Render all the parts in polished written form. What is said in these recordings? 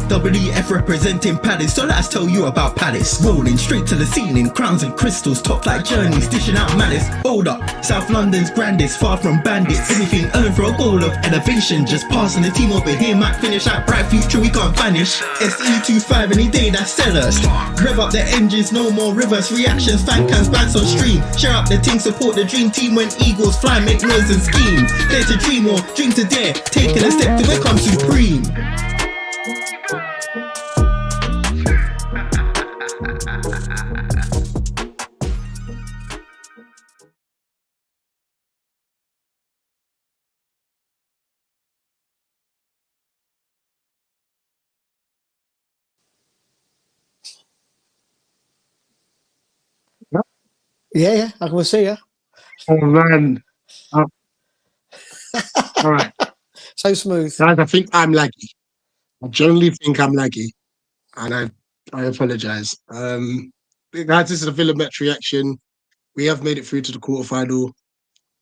WF representing Palace, so let's tell you about Palace. Rolling straight to the ceiling, crowns and crystals, top like journeys, dishing out malice. Hold up, South London's grandest, far from bandits. Everything earned for a goal of elevation. Just passing the team over here might finish like bright future, we can't vanish. SE25 any day, that's sellers. Rev up the engines, no more reverse reactions. Fan cams, bands on stream. Share up the team, support the dream team when Eagles fly, make noise and scheme. Dare to dream or dream to dare, taking a step to become supreme. Yeah, I can see you. Oh man. All right. So smooth. Guys, I think I'm laggy. I generally think I'm laggy. And I apologize. Guys, this is a Villa Met reaction. We have made it through to the quarterfinal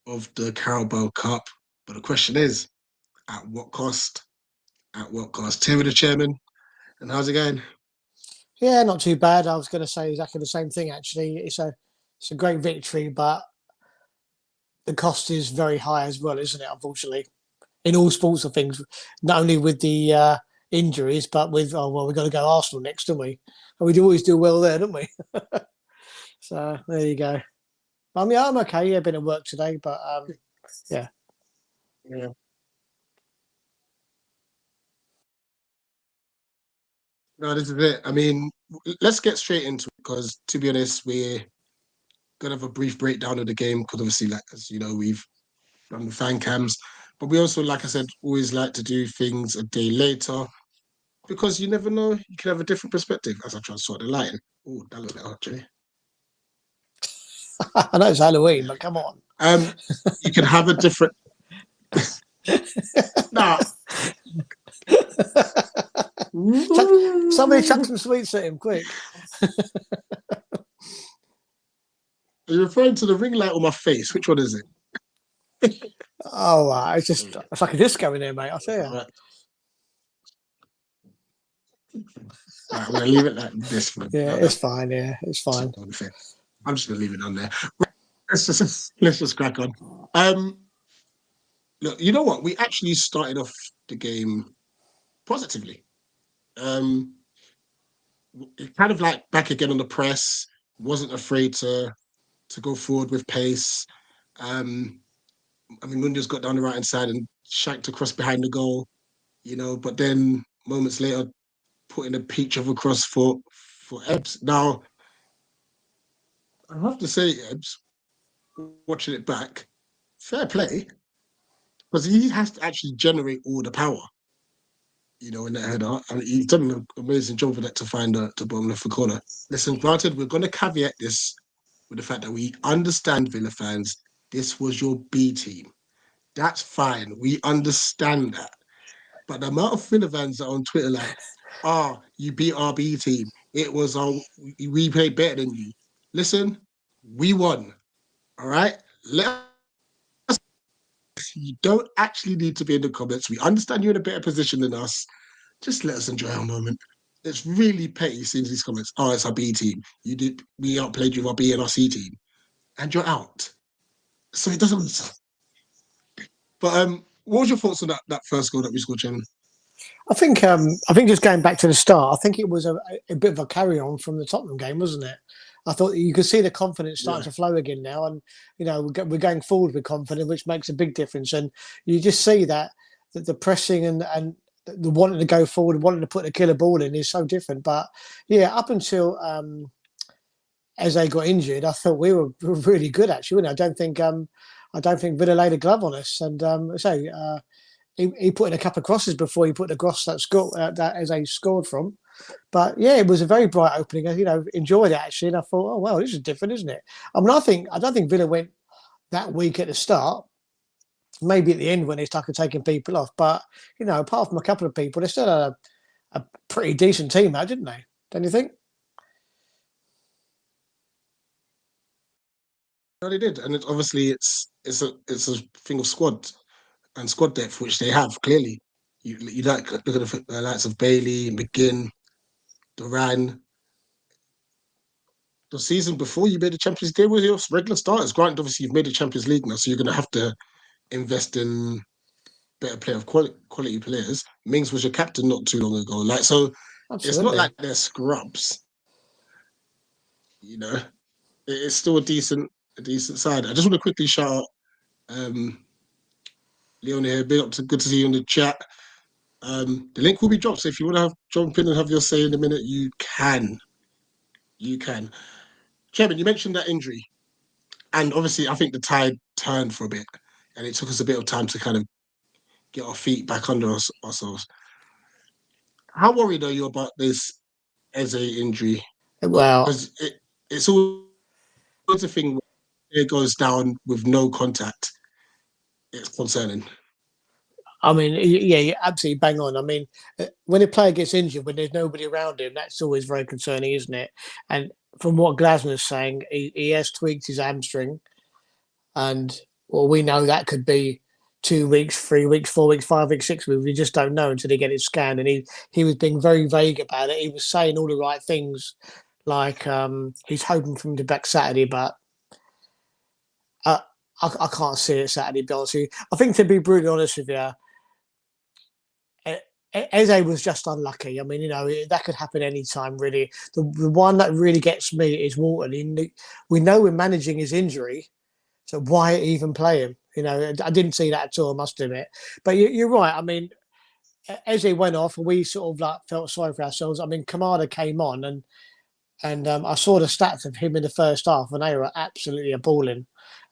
of the Carabao Cup. But the question is, at what cost? At what cost? Terry the chairman. And how's it going? Yeah, not too bad. I was going to say exactly the same thing. Actually, it's a great victory, but the cost is very high as well, isn't it? Unfortunately, in all sports of things, not only with the injuries, but with we've got to go Arsenal next, don't we? And we always do well there, don't we? So there you go. I mean, I'm okay. Yeah, been at work today, but yeah. Yeah. No, this is it. I mean, let's get straight into it because, to be honest, we're gonna have a brief breakdown of the game because obviously, like as you know, we've done the fan cams, but we also, like I said, always like to do things a day later because you never know, you can have a different perspective. As I try to sort the lighting. Oh, that looked like Jay. I know it's Halloween, but come on. You can have a different. Nah. Somebody chuck some sweets at him, quick. Are you referring to the ring light on my face? Which one is it? Oh, it's like a disco in there, mate. I'll tell you. All right. All right, I'm gonna leave it like this. Yeah, it's fine. Yeah, it's fine. I'm just gonna leave it on there. Let's just crack on. Look, you know what? We actually started off the game positively. Kind of like back again on the press. Wasn't afraid to go forward with pace. I mean, Mundi's got down the right hand side and shanked across behind the goal, you know. But then moments later, putting a peach of a cross for Ebbs. Now, I have to say, Ebbs, watching it back, fair play, because he has to actually generate all the power, you know, in that header. And he's done an amazing job with that to find the bottom left corner. Listen, granted, we're going to caveat this with the fact that we understand, Villa fans, this was your B team. That's fine. We understand that. But the amount of Villa fans that are on Twitter like, you beat our B team. It was we played better than you. Listen, we won. All right? You don't actually need to be in the comments. We understand you're in a better position than us. Just let us enjoy our moment. It's really petty seeing these comments. Oh, it's our B team. We outplayed you with our B and our C team. And you're out. So it doesn't matter. But what was your thoughts on that first goal that we scored, Chairman? I think just going back to the start, I think it was a bit of a carry on from the Tottenham game, wasn't it? I thought you could see the confidence starting to flow again now, and you know we're going forward with confidence, which makes a big difference. And you just see that the pressing and the wanting to go forward, wanting to put the killer ball in is so different. But yeah, up until as they got injured, I thought we were really good actually. I don't think Villa laid a glove on us, and he put in a couple of crosses before he put the cross that as they scored from. But yeah, it was a very bright opening. You know, enjoyed it actually, and I thought, oh well, this is different, isn't it? I mean, I don't think Villa went that weak at the start. Maybe at the end when they started taking people off, but you know, apart from a couple of people, they still had a pretty decent team out, didn't they? Don't you think? No, they did, and it's a thing of squad and squad depth, which they have clearly. You like look at the likes of Bailey, McGinn, Duran. The season before you made the Champions League, they were your regular starters. Granted, obviously you've made the Champions League now, so you're going to have to invest in better player of quality players. Mings was your captain not too long ago. Like, so it's not Absolutely. like they're scrubs. You know, it's still a decent side. I just want to quickly shout out Leon here. Big up to good to see you in the chat. The link will be dropped, so if you want to jump in and have your say in a minute, you can. You can. Chairman, you mentioned that injury, and obviously, I think the tide turned for a bit, and it took us a bit of time to kind of get our feet back under ourselves. How worried are you about this Eze injury? Well, Because it's always a thing where it goes down with no contact. It's concerning. I mean, yeah, you're absolutely bang on. I mean, when a player gets injured, when there's nobody around him, that's always very concerning, isn't it? And from what Glasner's saying, he has tweaked his hamstring, and well, we know that could be 2 weeks, 3 weeks, 4 weeks, 5 weeks, 6 weeks. We just don't know until they get it scanned. And he was being very vague about it. He was saying all the right things, like he's hoping for him to be back Saturday, but uh, I can't see it Saturday. Be honest with you. I think to be brutally honest with you. Eze was just unlucky. I mean, that could happen any time, really. The one that really gets me is Walton. We know we're managing his injury, so why even play him? I didn't see that at all, I must admit. But you're right. I mean, Eze went off, and we sort of like felt sorry for ourselves. I mean, Kamada came on, and I saw the stats of him in the first half, and they were absolutely appalling.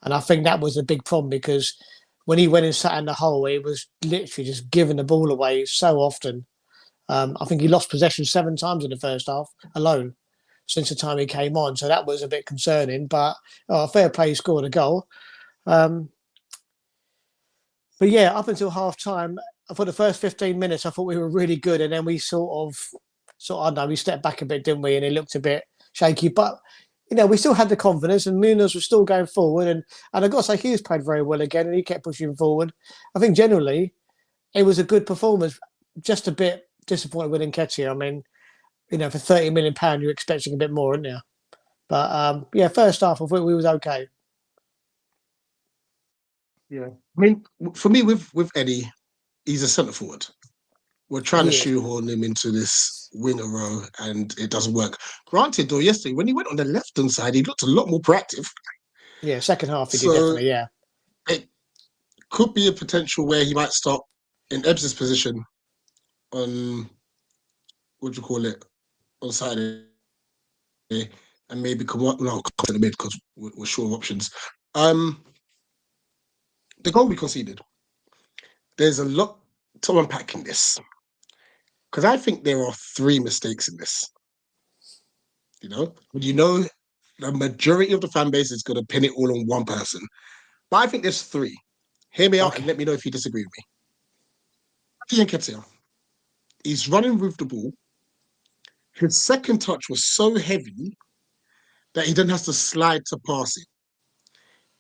And I think that was a big problem because when he went and sat in the hole, he was literally just giving the ball away so often. I think he lost possession 7 times in the first half alone since the time he came on. So that was a bit concerning, but fair play, he scored a goal. Um, but yeah, up until half time, for the first 15 minutes, I thought we were really good. And then we I don't know, we stepped back a bit, didn't we? And it looked a bit shaky. But, we still had the confidence and Munoz was still going forward. And I've got to say, Hughes played very well again and he kept pushing forward. I think generally it was a good performance, just a bit disappointed with Nketiah. I mean, for £30 million, you're expecting a bit more, aren't you? But yeah, first half, I thought we was okay. Yeah. I mean, for me, with Eddie, he's a centre forward. We're trying to Yeah, shoehorn him into this winger row, and it doesn't work. Granted, though, yesterday when he went on the left-hand side, he looked a lot more proactive. yeah. Second half, he did So definitely. Yeah, it could be a potential where he might start in Ebbs's position on what do you call it on Saturday, and maybe come up no come to the mid because we're short of options. Um, the goal we conceded. There's a lot to unpack in this because I think there are 3 mistakes in this. The majority of the fan base is going to pin it all on one person, but I think there's 3. Hear me out and okay. let me know if you disagree with me. Ian Nketiah, he's running with the ball. His second touch was so heavy that he then has to slide to pass it.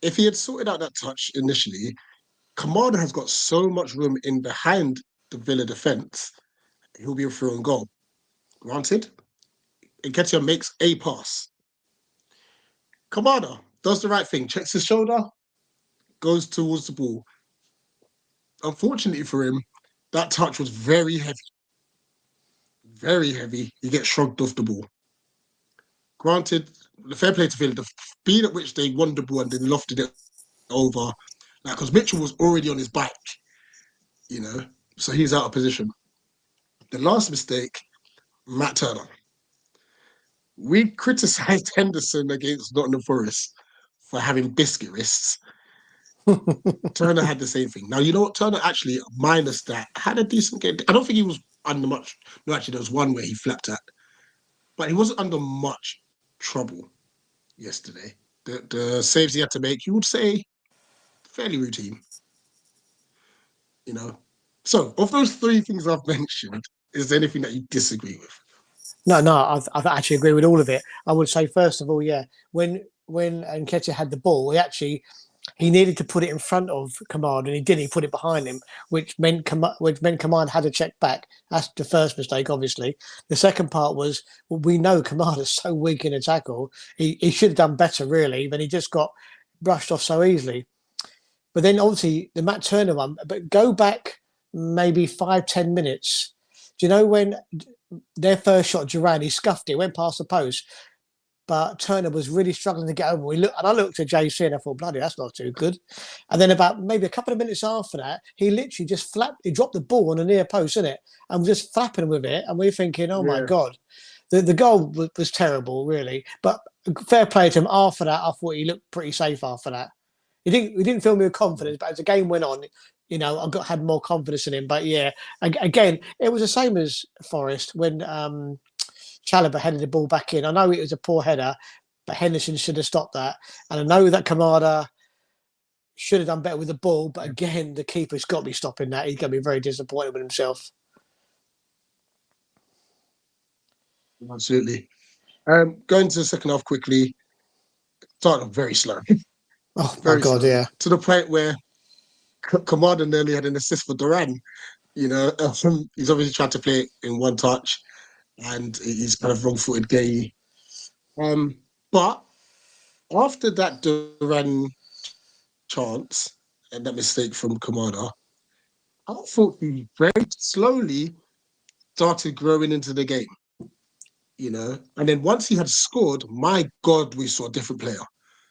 If he had sorted out that touch initially, Kamada has got so much room in behind the Villa defence, he'll be a through and goal. Granted, Nketiah makes a pass. Kamada does the right thing, checks his shoulder, goes towards the ball. Unfortunately for him, that touch was very heavy. Very heavy. He gets shrugged off the ball. Granted, the fair play to Villa, the speed at which they won the ball and then lofted it over, because Mitchell was already on his bike, so he's out of position. The last mistake, Matt Turner. We criticised Henderson against Nottingham Forest for having biscuit wrists. Turner had the same thing. Now, you know what? Turner actually, minus that, had a decent game. I don't think he was under much. No, actually, there was one where he flapped at. But he wasn't under much trouble yesterday. The saves he had to make, you would say, fairly routine. So, of those 3 things I've mentioned, is there anything that you disagree with? No, I actually agree with all of it. I would say first of all, yeah, when Nketiah had the ball, he needed to put it in front of Command, and he didn't. He put it behind him, which meant Command had to check back. That's the first mistake, obviously. The second part was, well, we know Command is so weak in a tackle. He should have done better, really, but he just got brushed off so easily. But then, obviously, the Matt Turner one. But go back maybe 5-10 minutes. Do you know when their first shot, Duran, he scuffed it, went past the post, but Turner was really struggling to get over. I looked at JC and I thought, bloody, that's not too good. And then about maybe a couple of minutes after that, he literally just he dropped the ball on the near post, isn't it? And was just flapping with it. And we're thinking, oh my God. The goal was terrible, really. But fair play to him. After that, I thought he looked pretty safe after that. He didn't fill me with confidence, but as the game went on, had more confidence in him. But yeah, again, it was the same as Forest when Chalobah headed the ball back in. I know it was a poor header, but Henderson should have stopped that. And I know that Kamada should have done better with the ball, but again, the keeper's got to be stopping that. He's going to be very disappointed with himself. Absolutely. Going to the second half quickly, started off very slow. Oh, my God, slow, yeah. To the point where Kamada nearly had an assist for Duran. He's obviously tried to play it in one touch, and he's kind of wrong-footed Gay. But after that Duran chance and that mistake from Kamada, I thought he very slowly started growing into the game. And then once he had scored, my God, we saw a different player.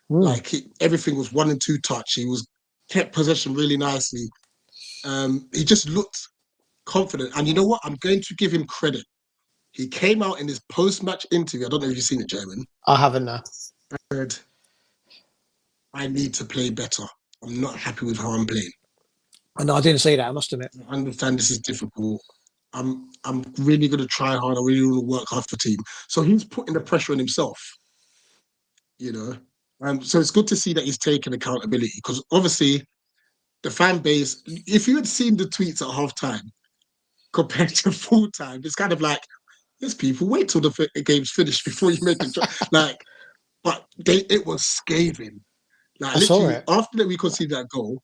Like everything was 1 and 2 touch. He kept possession really nicely. He just looked confident. And you know what? I'm going to give him credit. He came out in his post-match interview. I don't know if you've seen it, German. I haven't, no. Said, I need to play better. I'm not happy with how I'm playing. And I didn't see that, I must admit. I understand this is difficult. I'm really going to try hard. I really want to work hard for the team. So he's putting the pressure on himself. So it's good to see that he's taking accountability, because obviously the fan base, if you had seen the tweets at halftime compared to full time, it's kind of like, there's people, wait till the game's finished before you make the but it was scathing. Like, literally, after that we conceded that goal,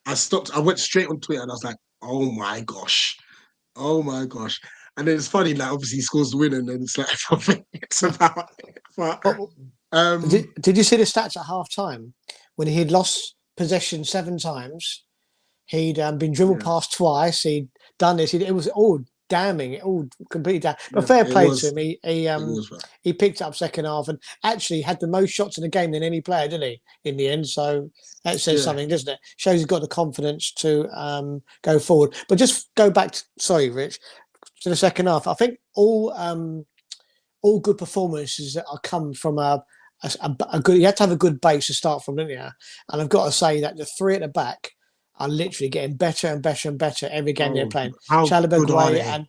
I went straight on Twitter and I was like, oh my gosh. And then it's funny, like, obviously he scores the win and then it's like, it's about it. But, did you see the stats at half time when he'd lost possession 7 times? He'd been dribbled past twice. He'd done this. It was all damning. It all completely damning. But fair play to him. He picked up second half and actually had the most shots in the game than any player, didn't he? In the end, so that says something, doesn't it? Shows he's got the confidence to go forward. But just go back. Rich, to the second half. I think all good performances that are come from a good. You have to have a good base to start from, don't you? And I've got to say that the 3 at the back are literally getting better and better and better every game they're playing. Chalobah, Gray,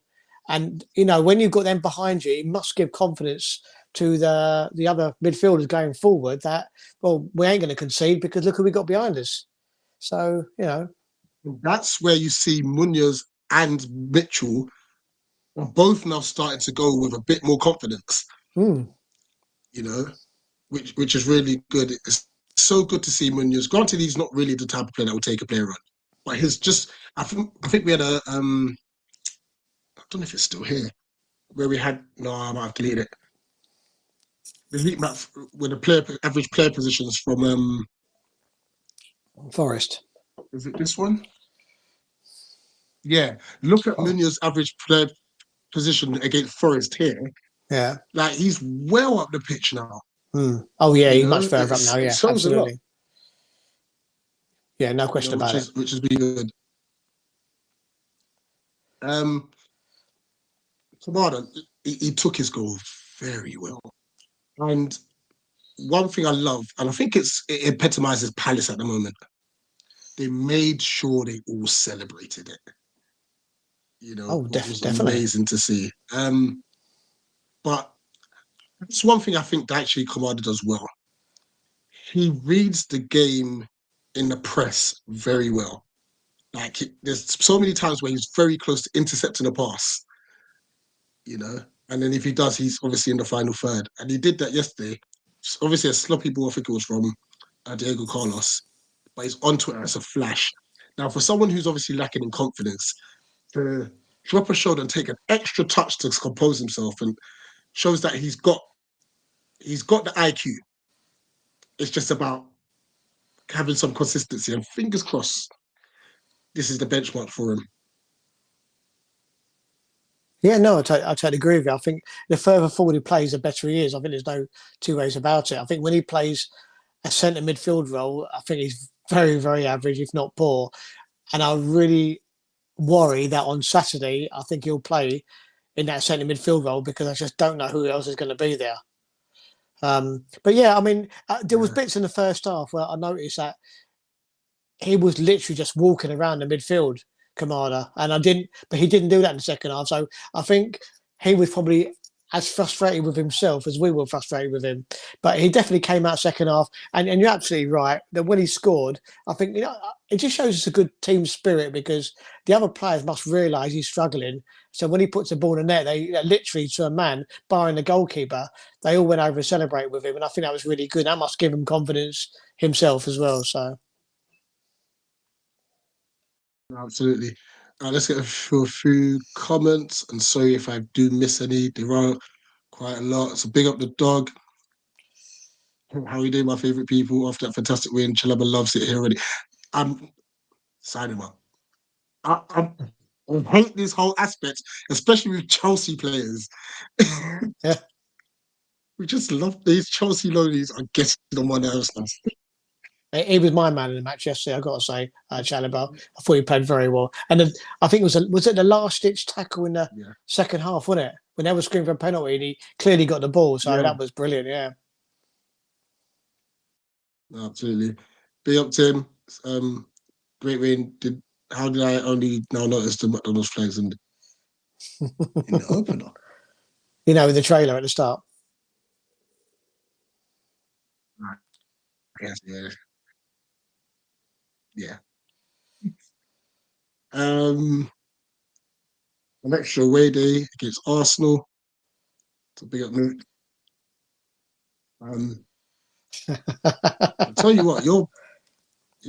and when you've got them behind you, it must give confidence to the other midfielders going forward that, well, we ain't going to concede because look who we got behind us. So that's where you see Munoz and Mitchell are both now starting to go with a bit more confidence. Which is really good. It's so good to see Munoz. Granted, he's not really the type of player that would take a player on, but he's just. I think we had a. I don't know if it's still here, where we had. No, I might have deleted it. The heat map with the average player positions from Forest. Is it this one? Yeah, look at Munoz's average player position against Forest here. Yeah, like he's well up the pitch now. Oh yeah, he's much further up now. Yeah, absolutely. Yeah, no question about it. Which is really good. Kamada, he took his goal very well. And one thing I love, and I think it epitomizes Palace at the moment, they made sure they all celebrated it. Definitely. It was amazing to see. But it's one thing I think that actually Kamada does well. He reads the game in the press very well. Like, there's so many times where he's very close to intercepting a pass, and then if he does, he's obviously in the final third. And he did that yesterday. Obviously, a sloppy ball, I think it was from Diego Carlos. but he's on Twitter as a flash. Now, for someone who's obviously lacking in confidence, to drop a shoulder and take an extra touch to compose himself and shows that he's got the IQ. It's just about having some consistency, and fingers crossed, this is the benchmark for him. Yeah, no, I totally agree with you. I think the further forward he plays, the better he is. I think there's no two ways about it. I think when he plays a centre midfield role, I think he's very, very average, if not poor. And I really worry that on Saturday, I think he'll play in that centre midfield role because I just don't know who else is going to be there. But yeah, I mean, there was bits in the first half where I noticed that he was literally just walking around the midfield, Kamada, but he didn't do that in the second half. So I think he was probably as frustrated with himself as we were frustrated with him. But he definitely came out second half, and you're absolutely right that when he scored, I think it just shows us a good team spirit because the other players must realise he's struggling. So when he puts the ball in the net, they literally to a man, barring the goalkeeper, they all went over and celebrated with him, and I think that was really good. That must give him confidence himself as well. So. Absolutely. Let's get a few comments. And sorry if I do miss any. There are quite a lot. So big up the dog. How are you doing, my favourite people? After that fantastic win, Chalaba loves it here already. I'm signing him up. I hate this whole aspect, especially with Chelsea players. Yeah. We just love these Chelsea loanies are getting on my nerves now. He was my man in the match yesterday. I've got to say, Chalobah. I thought he played very well. And then, I think was it the last ditch tackle in the second half, wasn't it? When they were screaming for a penalty, and he clearly got the ball. So that was brilliant. Yeah. Absolutely. Big up Tim. Great win. How did I only now notice the McDonald's flags in the opener? You know, the trailer at the start. Yes, yeah. An extra away day against Arsenal. So big up Luke. I'll tell you what, your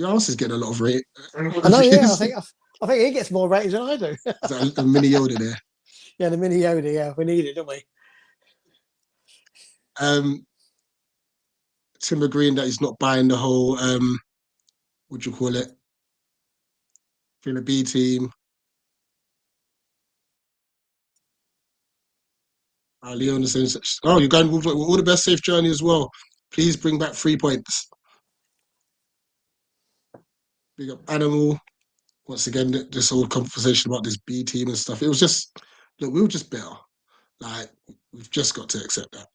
house is getting a lot of rate. I know, yeah. I think he gets more ratings than I do. Is that a mini Yoda there? Yeah, the mini Yoda. Yeah, we need it, don't we? Tim agreeing that he's not buying the whole what do you call it? Villa B team. Leon is saying, oh, you're going with all the best, safe journey as well. Please bring back 3 points. Big up Animal. Once again, this whole conversation about this B team and stuff. It was just, look, we were just better. Like, we've just got to accept that.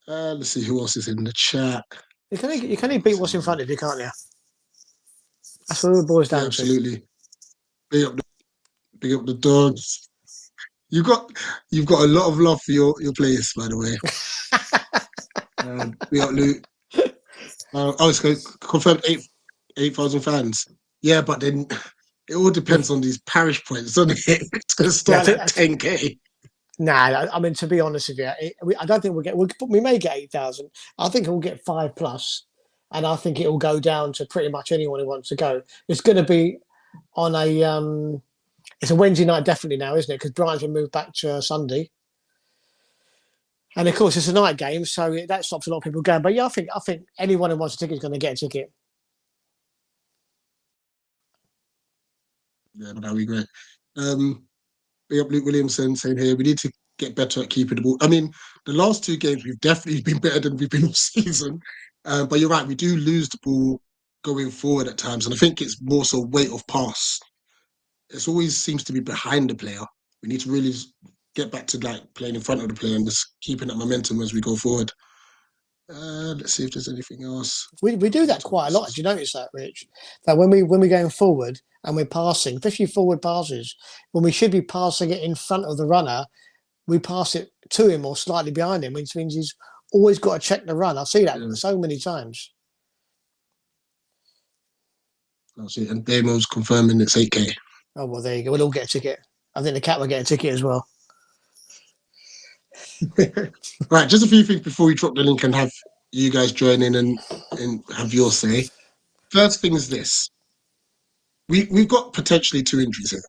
Let's see who else is in the chat. You can only beat what's in front of you, can't you? That's what it boils down to. Absolutely. Big up the dogs. You've got a lot of love for your place, by the way. Big up Luke. It's confirmed 8,000 fans. Yeah, but then it all depends on these parish points, doesn't it? It's going to start at 10K. Nah, I mean, to be honest with you, I don't think we may get 8,000. I think we'll get 5+. And I think it will go down to pretty much anyone who wants to go. It's going to be on it's a Wednesday night definitely now, isn't it? Because Brighton moved back to Sunday. And of course, it's a night game, so that stops a lot of people going. But yeah, I think anyone who wants a ticket is going to get a ticket. Yeah, but that'll be great. Big up Luke Williamson saying here, we need to get better at keeping the ball. I mean, the last 2 games, we've definitely been better than we've been all season. But you're right, we do lose the ball going forward at times. And I think it's more so weight of pass. It always seems to be behind the player. We need to really get back to like playing in front of the player and just keeping that momentum as we go forward. Let's see if there's anything else. We do that quite a lot. Do you notice that, Rich? That when we're going forward and we're passing, especially forward passes, when we should be passing it in front of the runner, we pass it to him or slightly behind him, which means he's always got to check the run. I see that so many times. That's it. And Damo's confirming it's 8K. Oh, well, there you go. We'll all get a ticket. I think the cat will get a ticket as well. Right, just a few things before we drop the link and have you guys join in and have your say. first thing is this: we've got potentially 2 injuries here,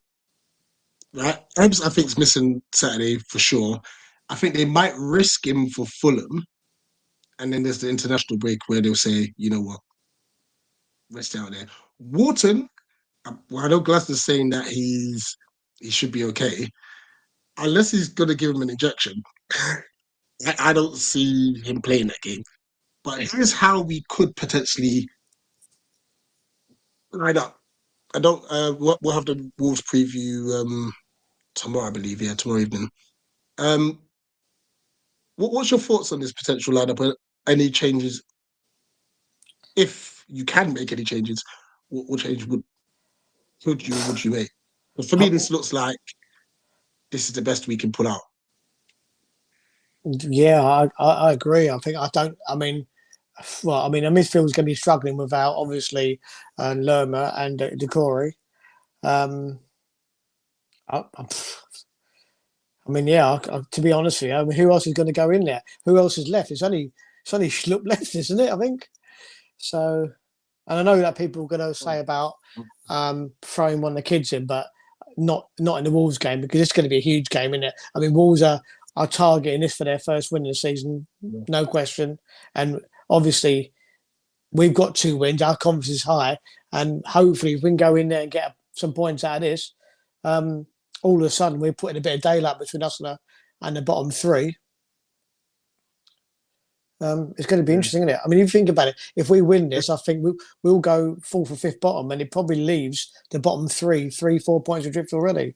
right? Ebbs, I think, is missing Saturday for sure. I think they might risk him for Fulham, and then there's the international break where they'll say, you know what, rest out there. Wharton, well, I know Glasner's saying that he should be okay, unless he's going to give him an injection. I don't see him playing that game. But here's how we could potentially line up. I don't. We'll have the Wolves preview tomorrow, I believe. Yeah, tomorrow evening. Um, what's your thoughts on this potential lineup? Any changes? If you can make any changes, what change would you make? But for me, this looks like this is the best we can pull out. Yeah, I agree. I think I don't. I mean, well, I mean, the midfield's going to be struggling without obviously Lerma and Decore. Um, I mean, yeah. To be honest with you, I mean, who else is going to go in there? Who else is left? It's only Schlupp left, isn't it? I think so. And I know that people are going to say about throwing one of the kids in, but not in the Wolves game because it's going to be a huge game, isn't it? I mean, Wolves are targeting this for their first win of the season, no question. And obviously, we've got 2 wins. Our confidence is high, and hopefully, if we can go in there and get some points out of this, all of a sudden we're putting a bit of daylight between us and the bottom 3. It's going to be interesting, isn't it? I mean, if you think about it, if we win this, I think we'll go 4th or 5th bottom, and it probably leaves the bottom 3-4 points adrift already.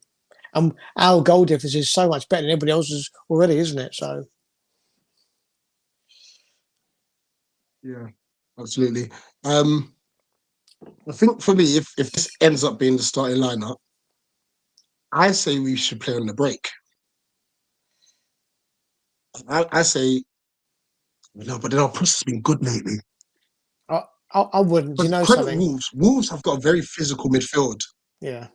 And our goal difference is so much better than everybody else's already, isn't it? So, Yeah, absolutely. I think for me, if this ends up being the starting lineup, I say we should play on the break. I say, no, but our press has been good lately. I wouldn't. Do you know Credit something? Wolves. Wolves have got a very physical midfield. Yeah.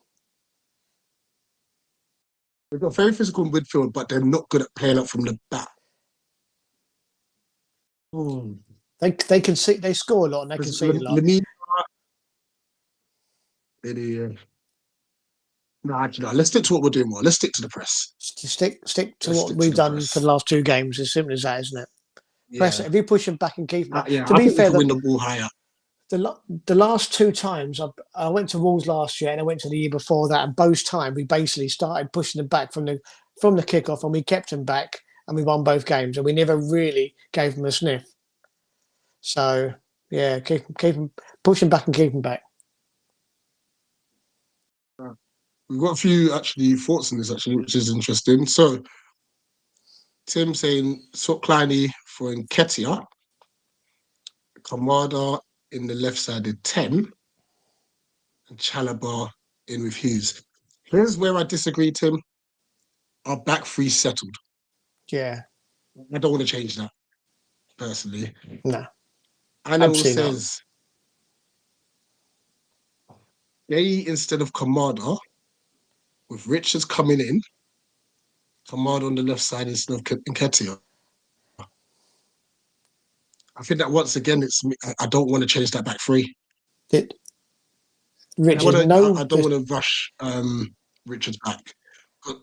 They've got a very physical midfield, but they're not good at playing up from the back. They can see, they score a lot and they can see a lot. No, actually, no. Let's stick to what we're doing more. Let's stick to the press. Stick to Let's what stick to we've the done press. for the last 2 games. As simple as that, isn't it? Press it. Yeah. If you push them back and keep them. Yeah, To I be think we fair, can win the ball higher. the last 2 times I went to Wolves last year and I went to the year before that, and both times we basically started pushing them back from the kickoff, and we kept them back and we won both games, and we never really gave them a sniff. So yeah, keep them, push them back and keep them back. We've got a few actually thoughts on this actually, which is interesting. So Tim saying swap Kleiny for Nketiah, Kamada in the left-sided 10, and Chalobah in with Hughes. Here's where I disagree, Tim. Our back 3 settled. Yeah. I don't want to change that, personally. No. Anil Absolutely not. says Gay instead of Kamada, with Richards coming in, Kamada on the left side instead of Nketiah. I think that once again, I don't want to change that back 3. Richards, I don't want to rush Richards back. But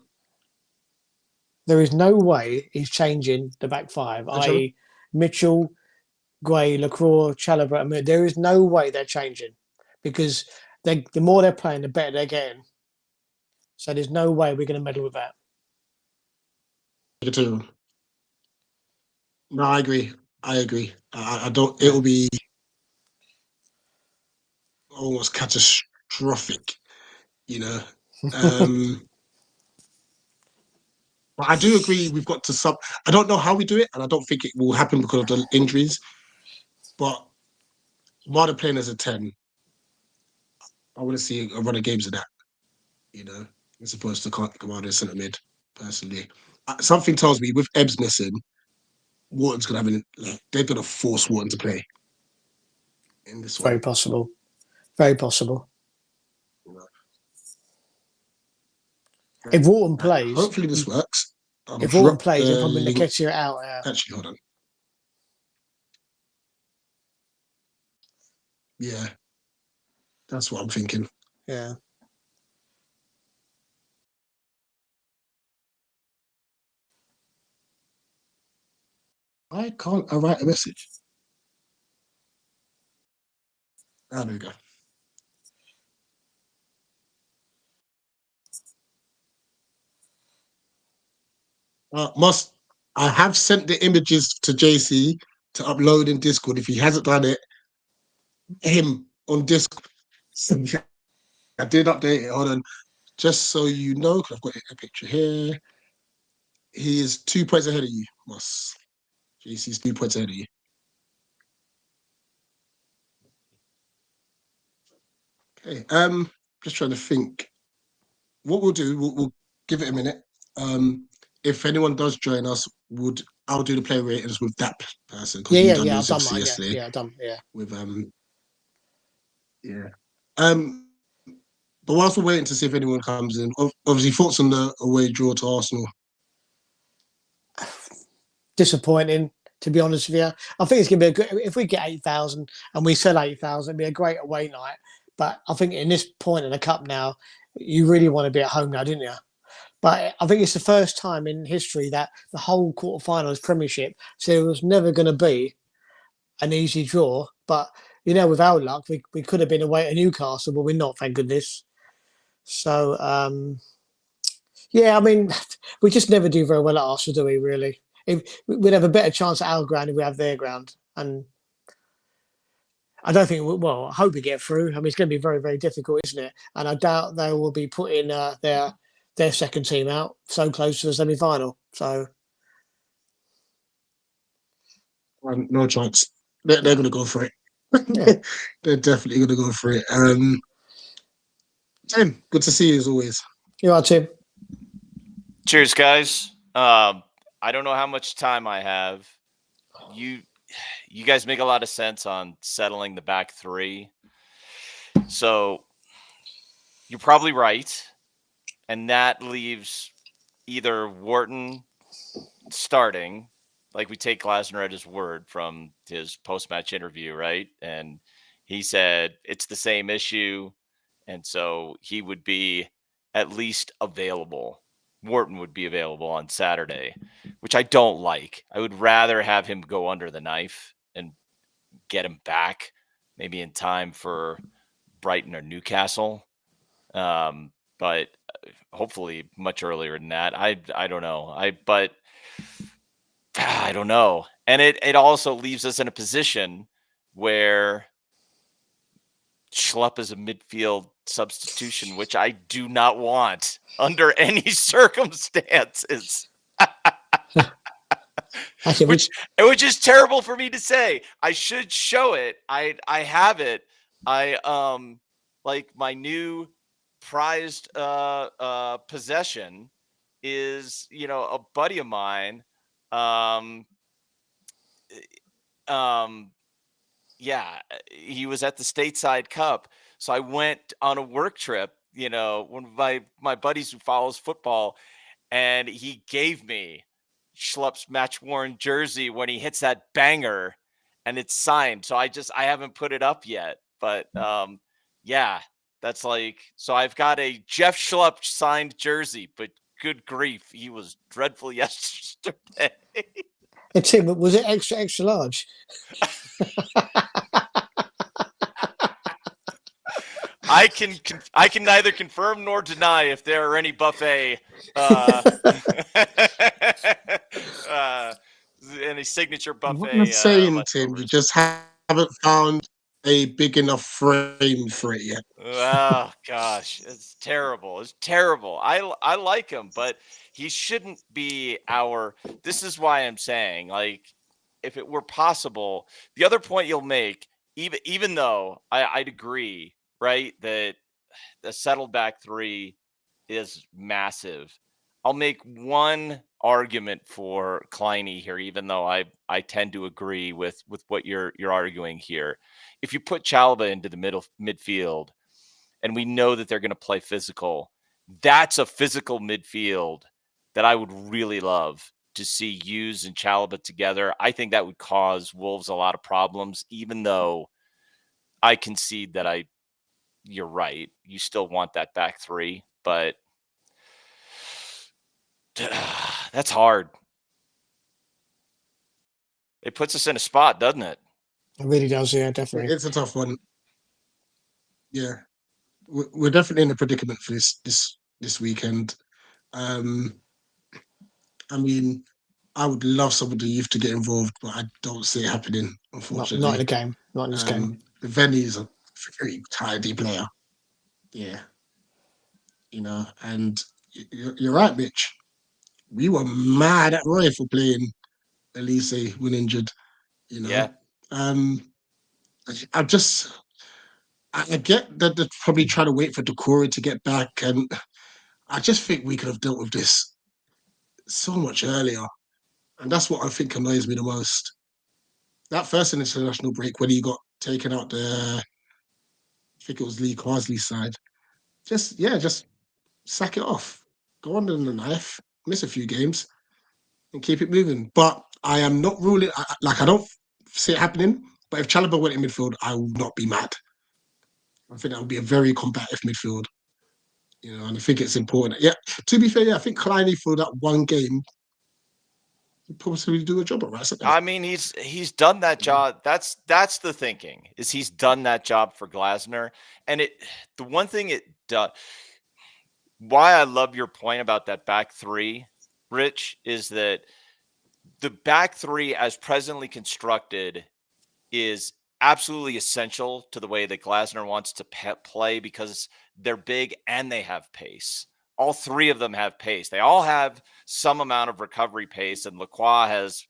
there is no way he's changing the back 5, i.e. Mitchell, Gray, Lacroix, Chalobah. I mean, there is no way they're changing, because the more they're playing, the better they're getting. So there's no way we're going to meddle with that. No, I agree. I don't. It'll be almost catastrophic, you know. But I do agree we've got to sub. I don't know how we do it, and I don't think it will happen because of the injuries. But while they're playing as a 10, I want to see a run of games of that, you know, as opposed to Kamada centre mid, personally. Something tells me with Ebbs missing, Wharton's going to have they're going to force Wharton to play in this one. Very possible. Very possible. You know? If Wharton plays, hopefully this works. If Wharton plays, they'll probably Nketiah out. Actually, hold on. Yeah. That's what I'm thinking. Yeah. Why can't I write a message? There we go. I have sent the images to JC to upload in Discord. If he hasn't done it, him on Discord. I did update it. Hold on. Just so you know, because I've got a picture here. He is 2 points ahead of you, Moss. JC's 2 points ahead of you. Okay. Just trying to think. What we'll do, we'll give it a minute. If anyone does join us, I'll do the play ratings with that person because you done yours I've done obviously mine. yesterday. Yeah, I've done. Yeah. With yeah. Um, but whilst we're waiting to see if anyone comes in, obviously thoughts on the away draw to Arsenal. Disappointing, to be honest with you. I think it's going to be a good. If we get 8,000 and we sell 8,000, it'd be a great away night. But I think in this point in the cup now, you really want to be at home now, didn't you? But I think it's the first time in history that the whole quarterfinals Premiership, so it was never going to be an easy draw. But with our luck, we could have been away at Newcastle, but we're not, thank goodness. So yeah, I mean, we just never do very well at Arsenal, do we? Really, we'd have a better chance at our ground if we have their ground, and I don't think. Well, I hope we get through. I mean, it's going to be very, very difficult, isn't it? And I doubt they will be putting their second team out so close to the semi-final. So No chance. They're going to go for it. yeah, They're definitely going to go for it. Tim, good to see you as always. you are, Tim. Cheers, guys. I don't know how much time I have. You guys make a lot of sense on settling the back three. So you're probably right. And that leaves either Wharton starting, like we take Glasner at his word from his post-match interview, right? And he said it's the same issue. And so he would be at least available. Wharton would be available on Saturday, which I don't like. I would rather have him go under the knife and get him back maybe in time for Brighton or Newcastle. But hopefully much earlier than that. I don't know. I don't know. And it also leaves us in a position where Schlupp is a midfield substitution, which I do not want under any circumstances. which is terrible for me to say. I should show it. I have it. Like my new prized possession is, a buddy of mine. Yeah, he was at the Stateside Cup. So I went on a work trip, one of my buddies who follows football, and he gave me Schlupp's match-worn jersey when he hits that banger, and it's signed. So I haven't put it up yet. But yeah, that's so I've got a Jeff Schlupp signed jersey, but good grief, he was dreadful yesterday. Hey, Tim, was it extra, extra large? I can neither confirm nor deny if there are any buffet any signature buffet. What you're saying, Tim, leftovers. you just haven't found a big enough frame for it yet. Oh gosh, it's terrible. It's terrible. I like him, but he shouldn't be our. This is why I'm saying, if it were possible, the other point you'll make, even though I'd agree, right, that the settled back three is massive. I'll make one argument for Kleiny here, even though I tend to agree with what you're arguing here. If you put Chalobah into the midfield, and we know that they're going to play physical, that's a physical midfield that I would really love to see Hughes and Chalobah together. I think that would cause Wolves a lot of problems, even though I concede that I you're right. You still want that back three, but that's hard. It puts us in a spot, doesn't it? It really does, yeah, definitely. It's a tough one. Yeah, we're definitely in a predicament for this weekend. I mean, I would love some of the youth to get involved, but I don't see it happening, unfortunately. Not in the game. Not in this game. The Venny's a very tidy player. Yeah. And you're right, Mitch. We were mad at Roy for playing Elise when injured, Yeah. I get that they're probably trying to wait for Decore to get back, and I just think we could have dealt with this so much earlier. And that's what I think annoys me the most. That first international break when he got taken out I think it was Lee Carsley's side. Just sack it off. Go under the knife, miss a few games, and keep it moving. But I am not ruling, I don't see it happening. But if Chalobah went in midfield, I will not be mad. I think that would be a very combative midfield. And I think it's important. Yeah, to be fair, yeah, I think Kleiny for that one game would probably do a job at right. I mean, he's done that job. That's the thinking, is he's done that job for Glasner. And the one thing it does, why I love your point about that back three, Rich, is that the back three as presently constructed is absolutely essential to the way that Glasner wants to play, because they're big and they have pace. All three of them have pace. They all have some amount of recovery pace, and Lacroix has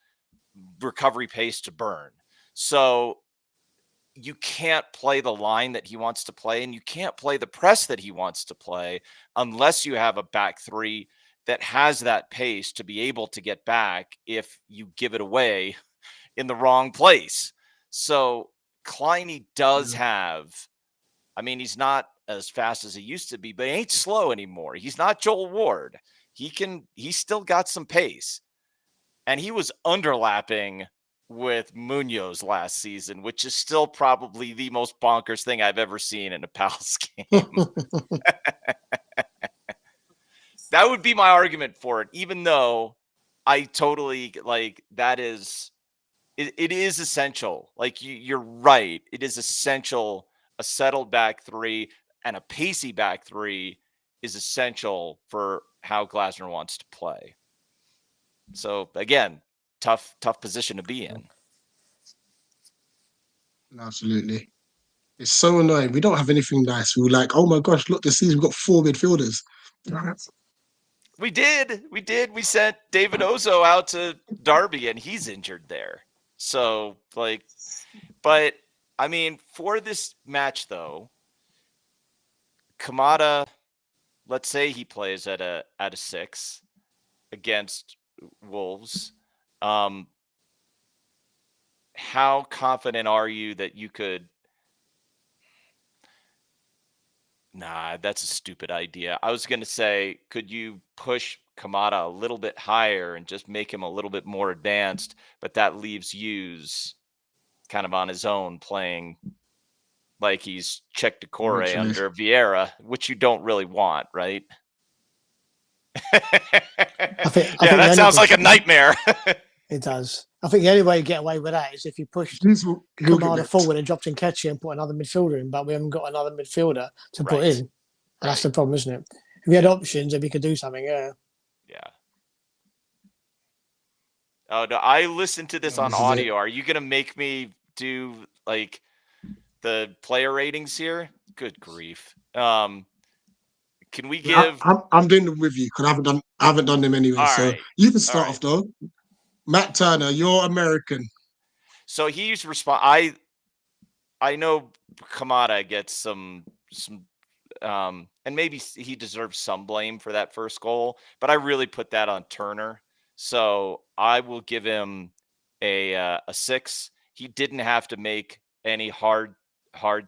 recovery pace to burn. So you can't play the line that he wants to play, and you can't play the press that he wants to play unless you have a back three that has that pace to be able to get back if you give it away in the wrong place. So Kleiny does have, I mean, he's not as fast as he used to be, but he ain't slow anymore. He's not Joel Ward. He's still got some pace. And he was underlapping with Munoz last season, which is still probably the most bonkers thing I've ever seen in a Palace game. That would be my argument for it, even though I totally that is, it is essential. Like you're right. It is essential. A settled back three and a pacey back three is essential for how Glasner wants to play. So again, tough position to be in. Absolutely. It's so annoying. We don't have anything nice. We were like, oh my gosh, look, this season we've got 4 midfielders. We did. We sent David Ozo out to Derby and he's injured there. So but I mean, for this match though, Kamada, let's say he plays at a 6 against Wolves. How confident are you that you could? Nah, that's a stupid idea. I was going to say, could you push Kamada a little bit higher and just make him a little bit more advanced? But that leaves Hughes kind of on his own, playing like he's Czech Decore under Vieira, which you don't really want, right? I think that sounds like a nightmare. It does. I think the only way you get away with that is if you push Kamada forward and dropped in Ketchy and put another midfielder in, but we haven't got another midfielder to put in. And that's the problem, isn't it? If we had options, then we could do something, yeah. Oh, no, I listened to this on audio. Are you going to make me do like the player ratings here? Good grief. Can we give? I'm doing them with you because I haven't done them anyway. All so right. You can start off though. Matt Turner, you're American. So he's I know Kamada gets some and maybe he deserves some blame for that first goal, but I really put that on Turner. So I will give him a 6. He didn't have to make any hard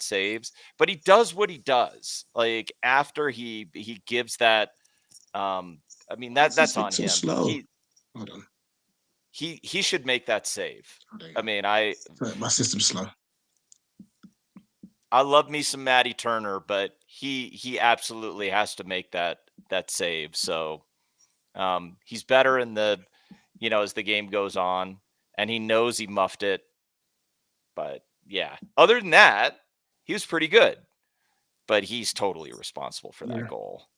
saves, but he does what he does. Like after he gives that, I mean that's on him. Slow. Hold on. He should make that save. I mean, my system's slow. I love me some Matty Turner, but he absolutely has to make that save. So he's better in the as the game goes on, and he knows he muffed it. But yeah, other than that, he was pretty good. But he's totally responsible for that goal.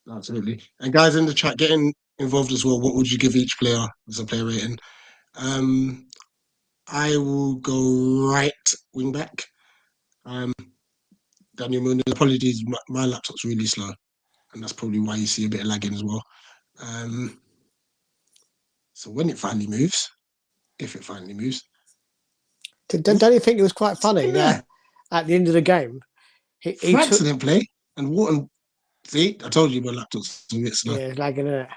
Absolutely. And guys in the chat, getting involved as well. What would you give each player as a player rating? I will go right wing back. Daniel Munoz. Apologies, my laptop's really slow, and that's probably why you see a bit of lagging as well. So when it finally moves, if it finally moves, Don't you think it was quite funny that at the end of the game, he took didn't play, and Wharton. See, I told you my laptop's a bit slow. yeah, lagging it.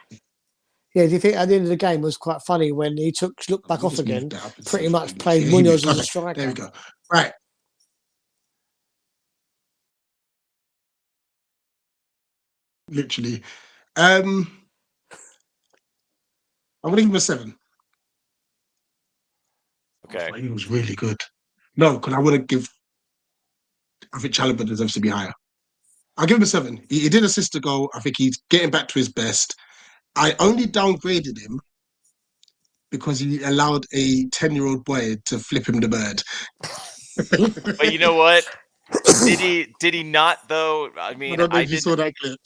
Yeah, do you think at the end of the game was quite funny when he looked back off again, pretty much played Munoz as a striker? There we go. Right. Literally. I'm gonna give him a 7. Okay. He was really good. No, because I think Chalobah deserves to be higher. I'll give him a 7. He did assist a goal. I think he's getting back to his best. I only downgraded him because he allowed a 10-year-old boy to flip him the bird. But you know what? Did he not though? I mean, I don't know if you saw that clip.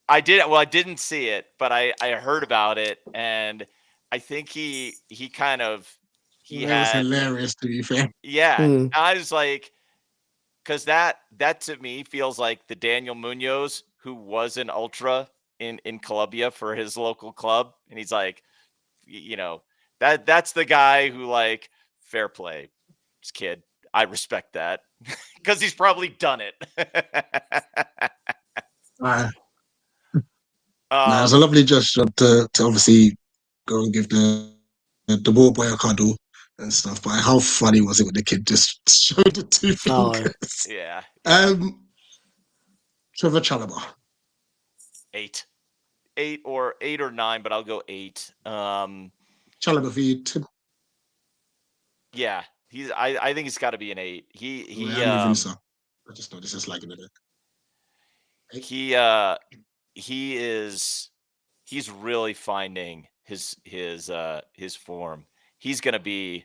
I did. Well, I didn't see it, but I heard about it, and I think he was hilarious, to be fair. Yeah, I was like, because that to me feels like the Daniel Munoz who was an ultra in Colombia for his local club, and he's like, that's the guy who like fair play, this kid. I respect that because he's probably done it. It was a lovely gesture to obviously go and give the ball boy a cuddle and stuff. But how funny was it when the kid just showed the 2 fingers? Yeah. Trevor Chalobah. 8 or 9, but I'll go 8. Chalobah for you, Tim. Yeah, I think he's got to be an 8. I just noticed it's lagging a bit. He's really finding his form. He's going to be.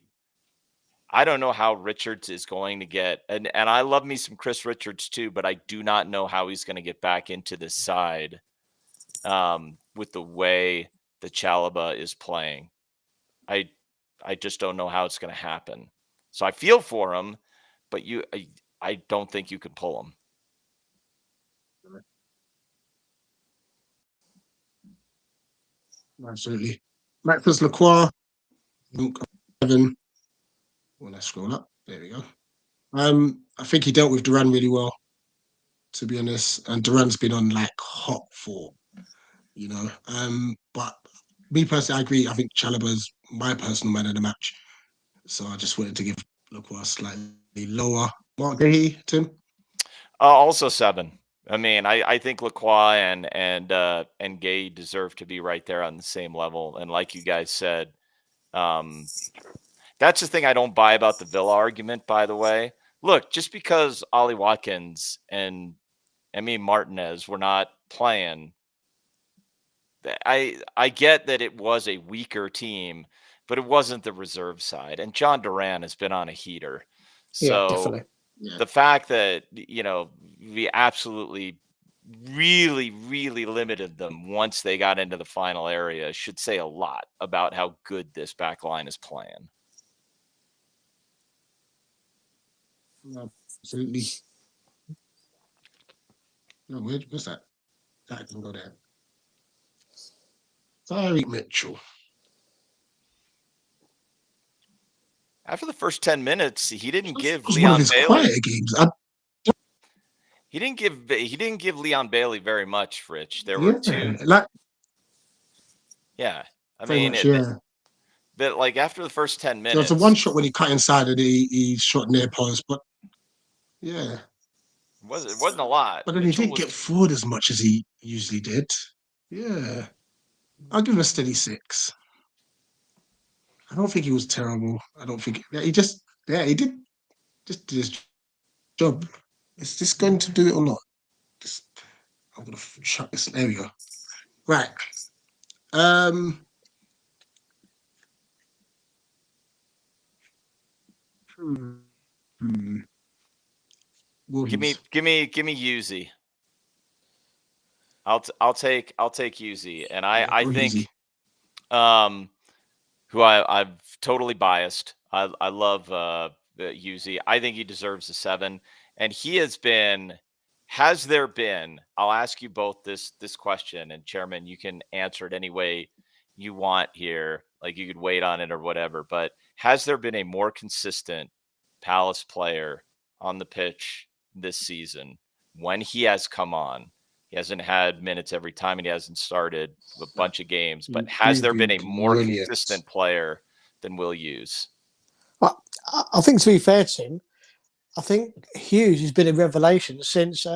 I don't know how Richards is going to get, and I love me some Chris Richards too, but I do not know how he's going to get back into this side with the way the Chalobah is playing. I just don't know how it's going to happen. So I feel for him, but I don't think you can pull him. Absolutely. Maxis Lacroix. 7. Well, let's scroll up. There we go. I think he dealt with Duran really well, to be honest. And Duran's been on like hot form, But me personally, I agree. I think Chalobah's my personal man of the match. So I just wanted to give Lacroix slightly lower. Mark Gahey, Tim? Also 7. I mean, I think Lacroix and Gay deserve to be right there on the same level. And like you guys said, that's the thing I don't buy about the Villa argument, by the way. Look, just because Ollie Watkins and Emi Martinez were not playing, I get that it was a weaker team, but it wasn't the reserve side. And John Duran has been on a heater. So definitely. The fact that, we absolutely really, really limited them once they got into the final area should say a lot about how good this back line is playing. Absolutely. No, where's that? That can go there. Tyreek Mitchell. After the first 10 minutes, he didn't give Leon Leon one of his Bailey. Quieter games. He didn't give Leon Bailey very much, Rich. There were 2. Yeah. I mean, but like after the first 10 minutes. There was a one shot when he cut inside and he shot near post, but yeah. It wasn't a lot. But then he didn't get forward as much as he usually did. Yeah. I'll give him a steady 6. I don't think he was terrible. I don't think he did. just do his job. Is this going to do it or not? I'm gonna shut this. There we go. Right. Um. Hmm. Wolves. Give me Yuzi. I'll take Yuzi, and I Go think easy. who I've totally biased. I love Yuzi. I think he deserves a 7, and he has been. Has there been? I'll ask you both this question, and Chairman, you can answer it any way you want here. Like you could wait on it or whatever. But has there been a more consistent Palace player on the pitch this season when he has come on? He hasn't had minutes every time, and he hasn't started a bunch of games. But has He's there been been a more brilliant. consistent player than Will Hughes? Well, I think to be fair to him, I think Hughes has been a revelation since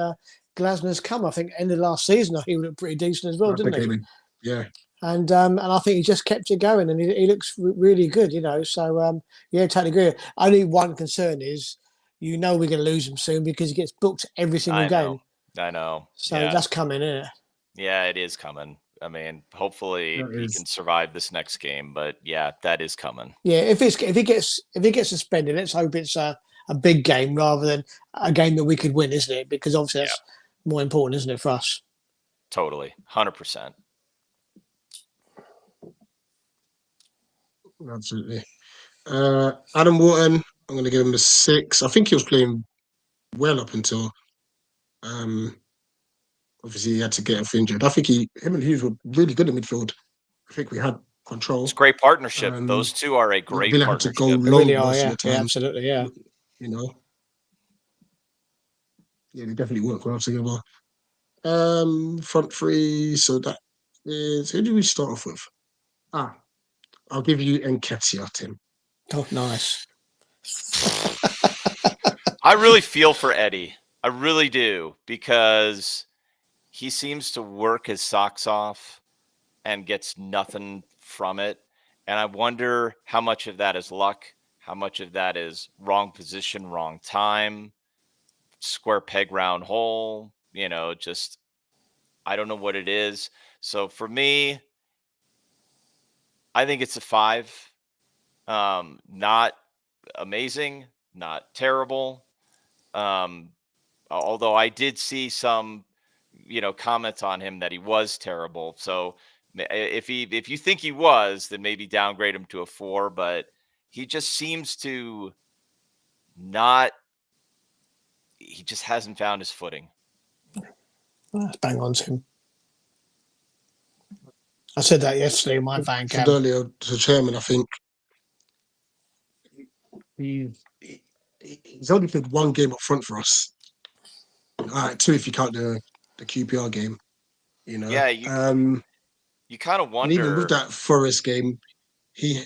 Glasner's come. I think end of last season he looked pretty decent as well, didn't he? Yeah. And I think he just kept it going, and he looks really good, you know. So yeah, totally agree. Only one concern is, you know, we're going to lose him soon because he gets booked every single game. I know. So Yeah. that's coming, isn't it? Yeah, it is coming. I mean, hopefully That he is. can survive this next game, but yeah, that is coming. Yeah, if he gets suspended, let's hope it's a big game rather than a game that we could win, isn't it? Because obviously that's more important, isn't it, for us? Totally, 100%. Absolutely. Adam Wharton, I'm going to give him a 6. I think he was playing well up until obviously he had to get injured. I think him and Hughes were really good in midfield. I think we had control. It's a great partnership. Those two are a great Villa partnership. had to go They long really are, most yeah. of the Yeah, time. absolutely, yeah. You know. Yeah, they definitely work well together. Front three. So that is, who do we start off with? I'll give you Nketiah, Tim. Oh, nice. I really feel for Eddie. I really do, because he seems to work his socks off and gets nothing from it. And I wonder how much of that is luck, how much of that is wrong position, wrong time, square peg, round hole, you know, just I don't know what it is. So for me, I think it's a 5. Not amazing, not terrible. Although I did see some, comments on him that he was terrible. So if you think he was, then maybe downgrade him to a 4. But he just seems to not. He just hasn't found his footing. That's bang on to him. I said that yesterday in my fan said cam. earlier to the chairman, I think he's only played one game up front for us. All right, 2 if you count the QPR game. You know. Yeah, you kind of and wonder. even with that Forest game, he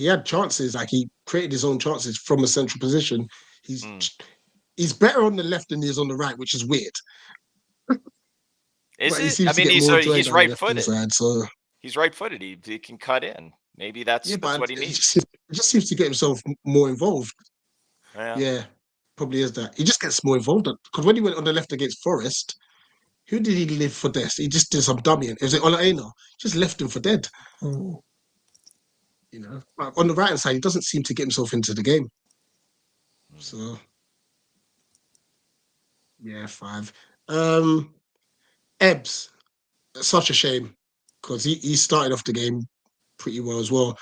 had chances. Like he created his own chances from a central position. He's better on the left than he is on the right, which is weird. Is but it? he seems I mean, to get more joy he's down the left-hand right-footed. side. So He's right-footed. He can cut in. Maybe that's what he needs. He just seems to get himself more involved. Yeah, probably is that. He just gets more involved. Because when he went on the left against Forest, who did he leave for dead? He just did some dummying. Was it Olaena? Just left him for dead. Mm. You know, but on the right hand side, he doesn't seem to get himself into the game. So, yeah, 5. Ebbs, such a shame because he started off the game pretty well as well.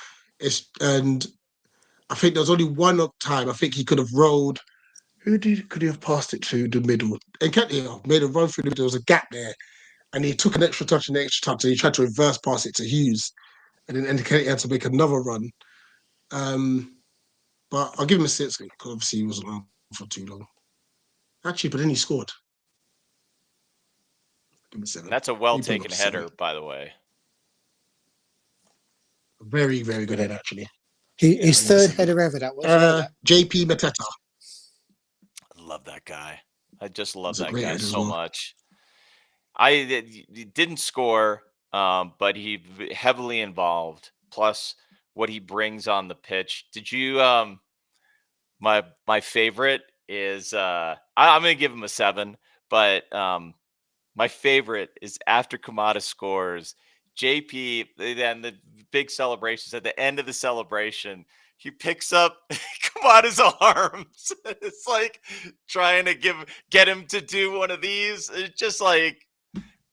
And I think there was only one time I think he could have rolled. Could he have passed it to the middle? And Nketiah made a run through the middle. There was a gap there, and he took an extra touch and an extra touch, and he tried to reverse pass it to Hughes, and then Nketiah had to make another run. But I'll give him a 6 because obviously he wasn't on for too long. Actually, but then he scored. Give him a 7. That's a well-taken header, by the way. Very, very good head, actually. His third header ever, that was. JP Mateta. I love that guy. I just love He's a that great guy header as so well. much. He didn't score, but he heavily involved. Plus, what he brings on the pitch. Did you My favorite is I'm gonna give him a 7, but my favorite is after Kamada scores, JP, then the big celebrations at the end of the celebration, he picks up Kamada's arms. It's like trying to get him to do one of these. It's just like,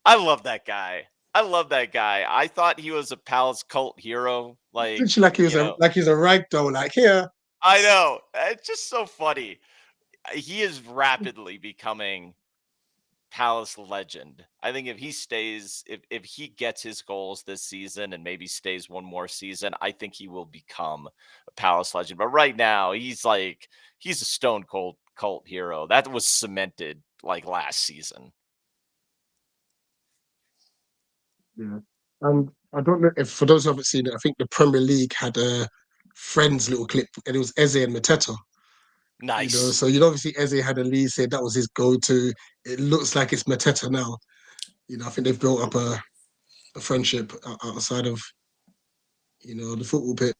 I love that guy. I love that guy. I thought he was a Palace cult hero. Like, Literally like he was a ragdoll. Like here, I know. It's just so funny. He is rapidly becoming Palace legend. I think if he stays, if he gets his goals this season and maybe stays one more season, I think he will become a Palace legend. But right now, he's a stone cold cult hero. That was cemented like last season. yeah. I don't know if for those who haven't seen it, I think the Premier League had a Friends little clip, and it was Eze and Mateta. Nice. You know, so obviously Eze had a lead, said that was his go-to. It looks like it's Mateta now. You know, I think they've built up a friendship outside of, you know, the football pitch.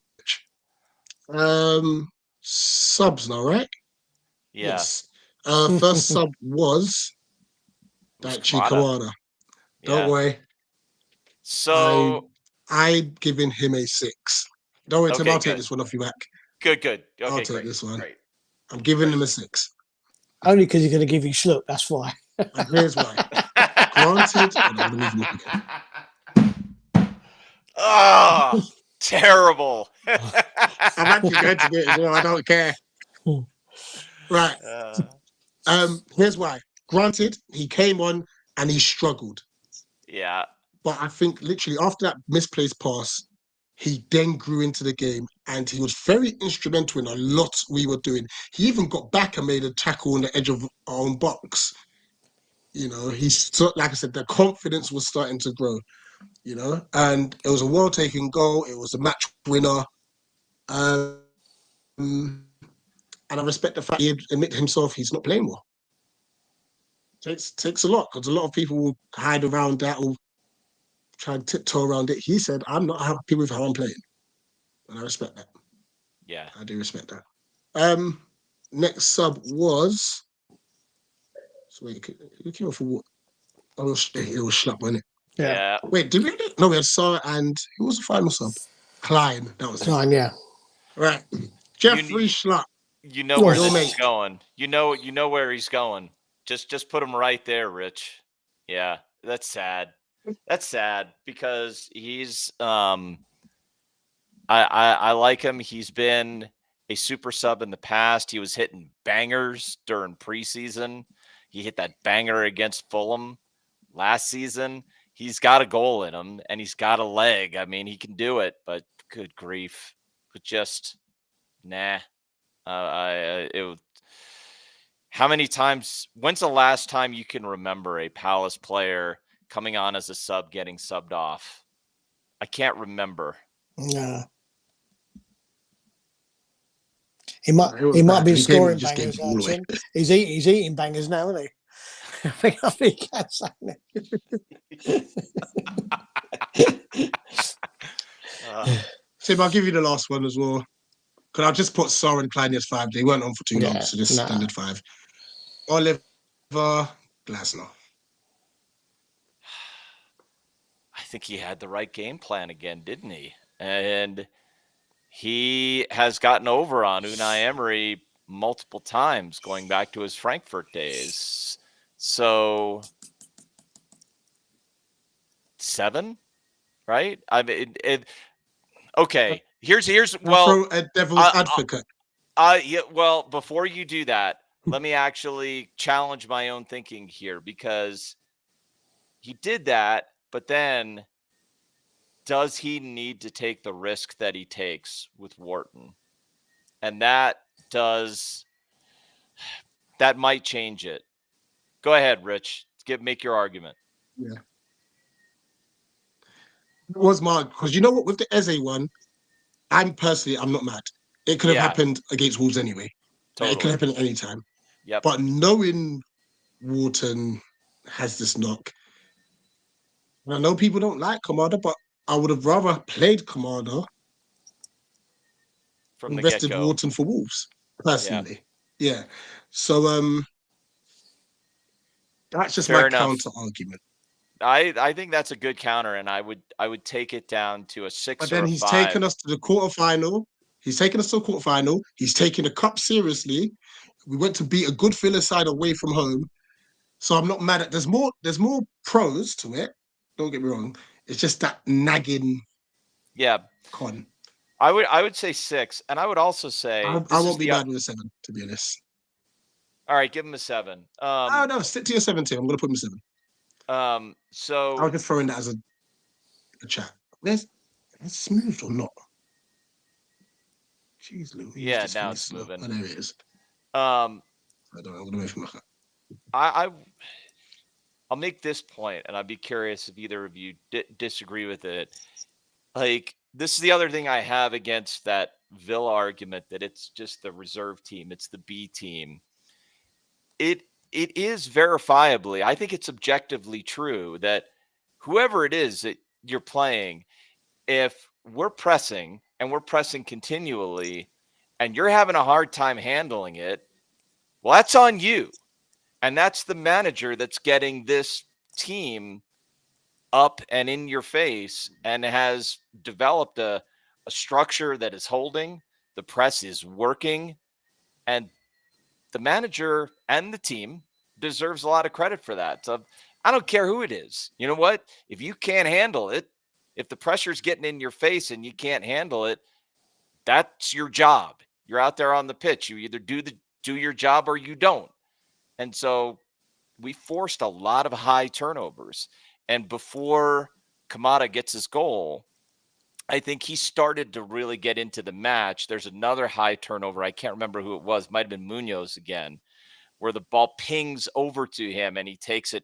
Subs now, right? Yeah. Yes. First sub was Daichi Kamada. Don't worry. So I'm giving him a 6. Don't worry, Tim, Okay, I'll take good. this one off your back. Good. Okay, I'll take great. this one. Great. I'm giving him a 6. Only because you're going to give you Schluck, that's why. And here's why. Granted, I don't want to move again. Oh, terrible. I'm actually going to get it as well. I don't care. Right. Here's why. Granted, he came on and he struggled. Yeah. But I think literally after that misplaced pass, he then grew into the game and he was very instrumental in a lot we were doing. He even got back and made a tackle on the edge of our own box. You know, like I said, the confidence was starting to grow, you know, and it was a well-taken goal. It was a match winner. And I respect the fact he admitted himself he's not playing well. Takes a lot, because a lot of people will hide around that or try and tiptoe around it. He said, I'm not happy with how I'm playing. And I respect that. Yeah. I do respect that. Next sub was... So wait, who came off for what? It was Schlupp, wasn't it? Yeah. Wait, did we? No, we had Sarr and who was the final sub? Klein. That was Fine, yeah. right. Jeffrey Schlupp. You know where Your this is going. You know where he's going. Just put him right there, Rich. Yeah, that's sad. That's sad because he's I like him. He's been a super sub in the past. He was hitting bangers during preseason. He hit that banger against Fulham last season. He's got a goal in him and he's got a leg. I mean, he can do it, but good grief. But just nah. How many times? When's the last time you can remember a Palace player coming on as a sub getting subbed off? I can't remember. No. He might be scoring bangers now, Tim. He's eating bangers now, isn't he? I think that's Tim, I'll give you the last one as well. Because I just put Sarr and Klein as 5. They weren't on for too long, so just standard 5. Oliver Glasner. I think he had the right game plan again, didn't he? And he has gotten over on Unai Emery multiple times, going back to his Frankfurt days. So 7, right? I mean, okay. Here's well, a devil's advocate. Yeah. Well, before you do that, let me actually challenge my own thinking here, because he did that, but then does he need to take the risk that he takes with Wharton? And that might change it. Go ahead, Rich. Make your argument. Yeah. It was Mark, because you know what, with the Eze one, I'm not mad. It could have happened against Wolves anyway. Totally. It could happen at any time. Yep. But knowing Wharton has this knock, and I know people don't like Kamada, but I would have rather played Kamada, from the invested get-go. Wharton for Wolves. personally. Yeah. So that's just Fair my enough. counter argument. I think that's a good counter, and I would take it down to a 6 But or then a he's 5. taken us to the quarterfinal. He's taken us to the quarterfinal. He's taking the cup seriously. We went to beat a good Villa side away from home. So I'm not mad at. There's more pros to it. Don't get me wrong. It's just that nagging Yeah, con. I would say 6, and I would also say I won't be bad with a 7, to be honest. All right, give him a 7. Oh no, stick to your 7 too. I'm gonna put him 7. So I'll just throw in that as a chat. There's smooth or not? Jeez, Louise. yeah, This now thing it's is slow. moving. I know it is. Um, I'm gonna wait for my cat. I'll make this point, and I'd be curious if either of you disagree with it. Like, this is the other thing I have against that Villa argument, that it's just the reserve team, it's the B team. It is verifiably, I think it's objectively true that whoever it is that you're playing, if we're pressing and we're pressing continually and you're having a hard time handling it, well, that's on you. And that's the manager that's getting this team up and in your face and has developed a structure that is holding. The press is working. And the manager and the team deserves a lot of credit for that. So I don't care who it is. You know what? If you can't handle it, if the pressure's getting in your face and you can't handle it, that's your job. You're out there on the pitch. You either do your job or you don't. And so we forced a lot of high turnovers. And before Kamada gets his goal, I think he started to really get into the match. There's another high turnover. I can't remember who it was. Might have been Munoz again, where the ball pings over to him and he takes it,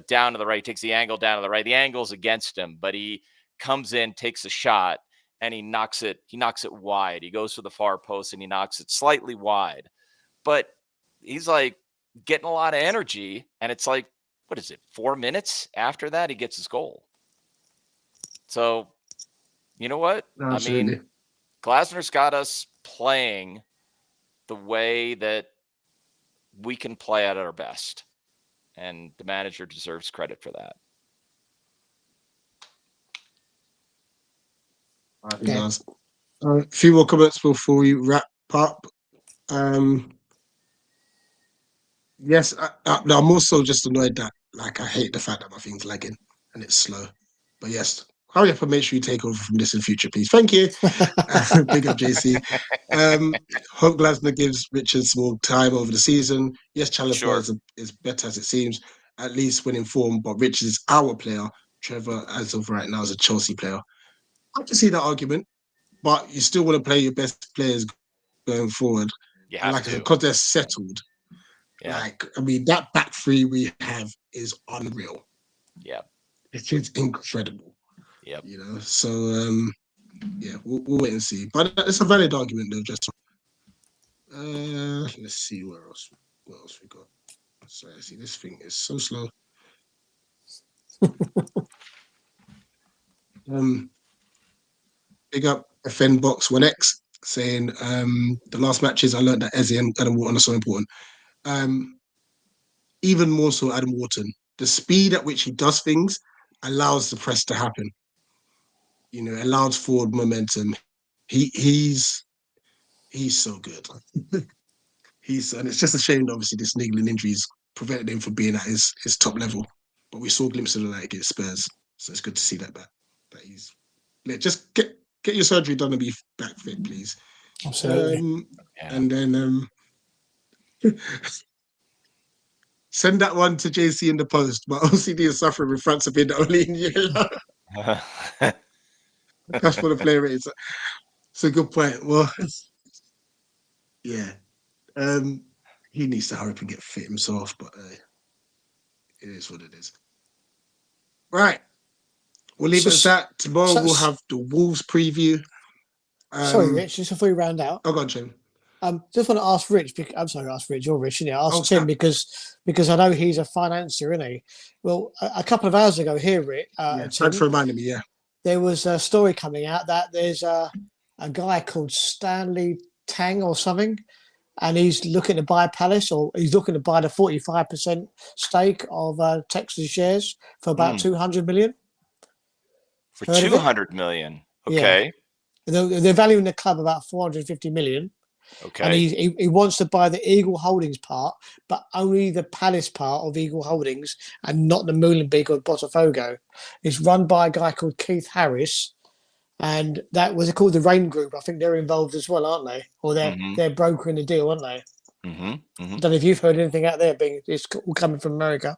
down to the right, takes the angle down to the right. The angle's against him, but he comes in, takes a shot, and he knocks it wide. He goes for the far post and he knocks it slightly wide. But he's like getting a lot of energy, and it's like, what is it, 4 minutes after that he gets his goal. So you know what? Absolutely. I mean, Glasner's got us playing the way that we can play at our best. And the manager deserves credit for that. He does. A few more comments before we wrap up. Yes, I'm also just annoyed that, I hate the fact that my thing's lagging and it's slow. But yes, hurry up and make sure you take over from this in future, please. Thank you. Big up, JC. Hope Glasner gives Richards more time over the season. Yes, Chalobah is better as it seems, at least when informed, but Richards is our player. Trevor, as of right now, is a Chelsea player. I can see that argument, but you still want to play your best players going forward. You have to. Because they're settled. Yeah. That back three we have is unreal. Yeah. It's incredible. Yep. So we'll wait and see. But it's a valid argument though, just let's see what else we got. Sorry, see this thing is so slow. Big up FN Box 1X saying the last matches I learned that Eze and Adam Wharton are so important. Even more so Adam Wharton. The speed at which he does things allows the press to happen. Allows forward momentum. He's so good. And it's just a shame that obviously this niggling injuries prevented him from being at his top level. But we saw glimpses of that against Spurs. So it's good to see that he's just get your surgery done and be back fit, please. Absolutely. And then send that one to JC in the post. But OCD is suffering with France being the only in yellow. That's for the player rates. It's a good point. Well, yeah. He needs to hurry up and get fit himself, but it is what it is. Right. We'll leave it at that. Tomorrow we'll have the Wolves preview. Sorry, Rich, just before we round out. Oh, go on, Jim. Just want to ask Rich. I'm sorry, ask Rich. You're Rich, isn't it? Ask Tim because I know he's a financier, isn't he? Well, a couple of hours ago here, Rich. Thanks for reminding me. Yeah. There was a story coming out that there's a guy called Stanley Tang or something and he's looking to buy Palace, or he's looking to buy the 45% stake of Texas shares for about 200 million. For Heard of it? 200 million. Yeah. Okay. They're valuing the club about 450 million. And Okay. he wants to buy the Eagle Holdings part, but only the Palace part of Eagle Holdings and not the Molenbeek or Botafogo. It's run by a guy called Keith Harris, and that was called the Rain Group. I think they're involved as well, aren't they? Or they're brokering the deal, aren't they? I don't know if you've heard anything out there. It's all coming from America.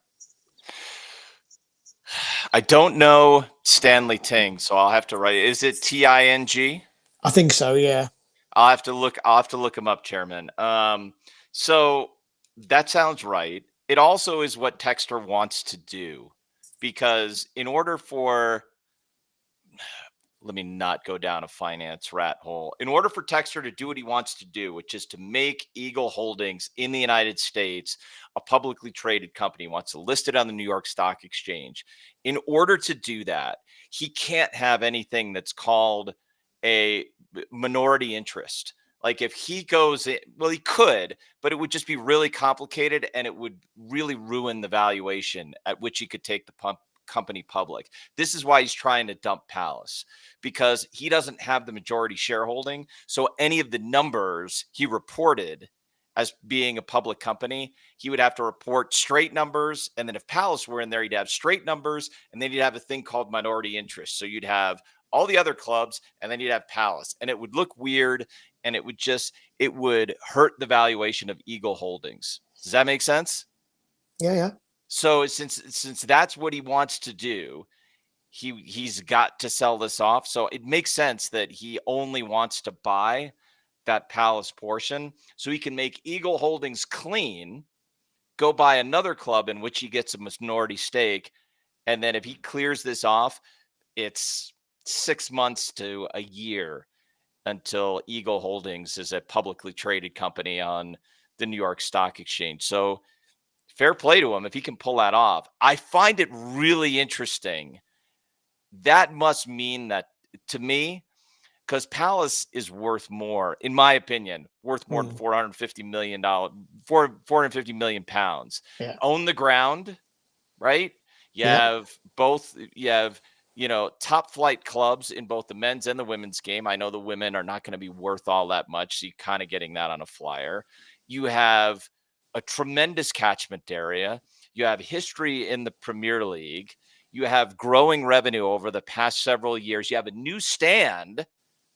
I don't know Stanley Ting, so I'll have to write. Is it Ting? I think so. Yeah. I'll have to look him up, Chairman. So that sounds right. It also is what Texter wants to do, because in order for, let me not go down a finance rat hole. In order for Texter to do what he wants to do, which is to make Eagle Holdings in the United States a publicly traded company, he wants to list it on the New York Stock Exchange. In order to do that, he can't have anything that's called a minority interest. Like if he goes in, well, he could, but it would just be really complicated and it would really ruin the valuation at which he could take the company public. This is why he's trying to dump Palace, because he doesn't have the majority shareholding. So any of the numbers he reported as being a public company, he would have to report straight numbers. And then if Palace were in there, he'd have straight numbers, and then you'd have a thing called minority interest. So you'd have all the other clubs, and then you'd have Palace, and it would look weird, and it would hurt the valuation of Eagle Holdings. Does that make sense? Yeah. So since that's what he wants to do, he's got to sell this off. So it makes sense that he only wants to buy that Palace portion so he can make Eagle Holdings clean, go buy another club in which he gets a minority stake. And then if he clears this off, it's 6 months to a year until Eagle Holdings is a publicly traded company on the New York Stock Exchange. So fair play to him if he can pull that off. I find it really interesting. That must mean that, to me, because Palace is worth more, in my opinion, worth more than $450 million, 450 million pounds. Yeah. Own the ground, right? You have top flight clubs in both the men's and the women's game. I know the women are not going to be worth all that much, so you're kind of getting that on a flyer. You have a tremendous catchment area. You have history in the Premier League. You have growing revenue over the past several years. You have a new stand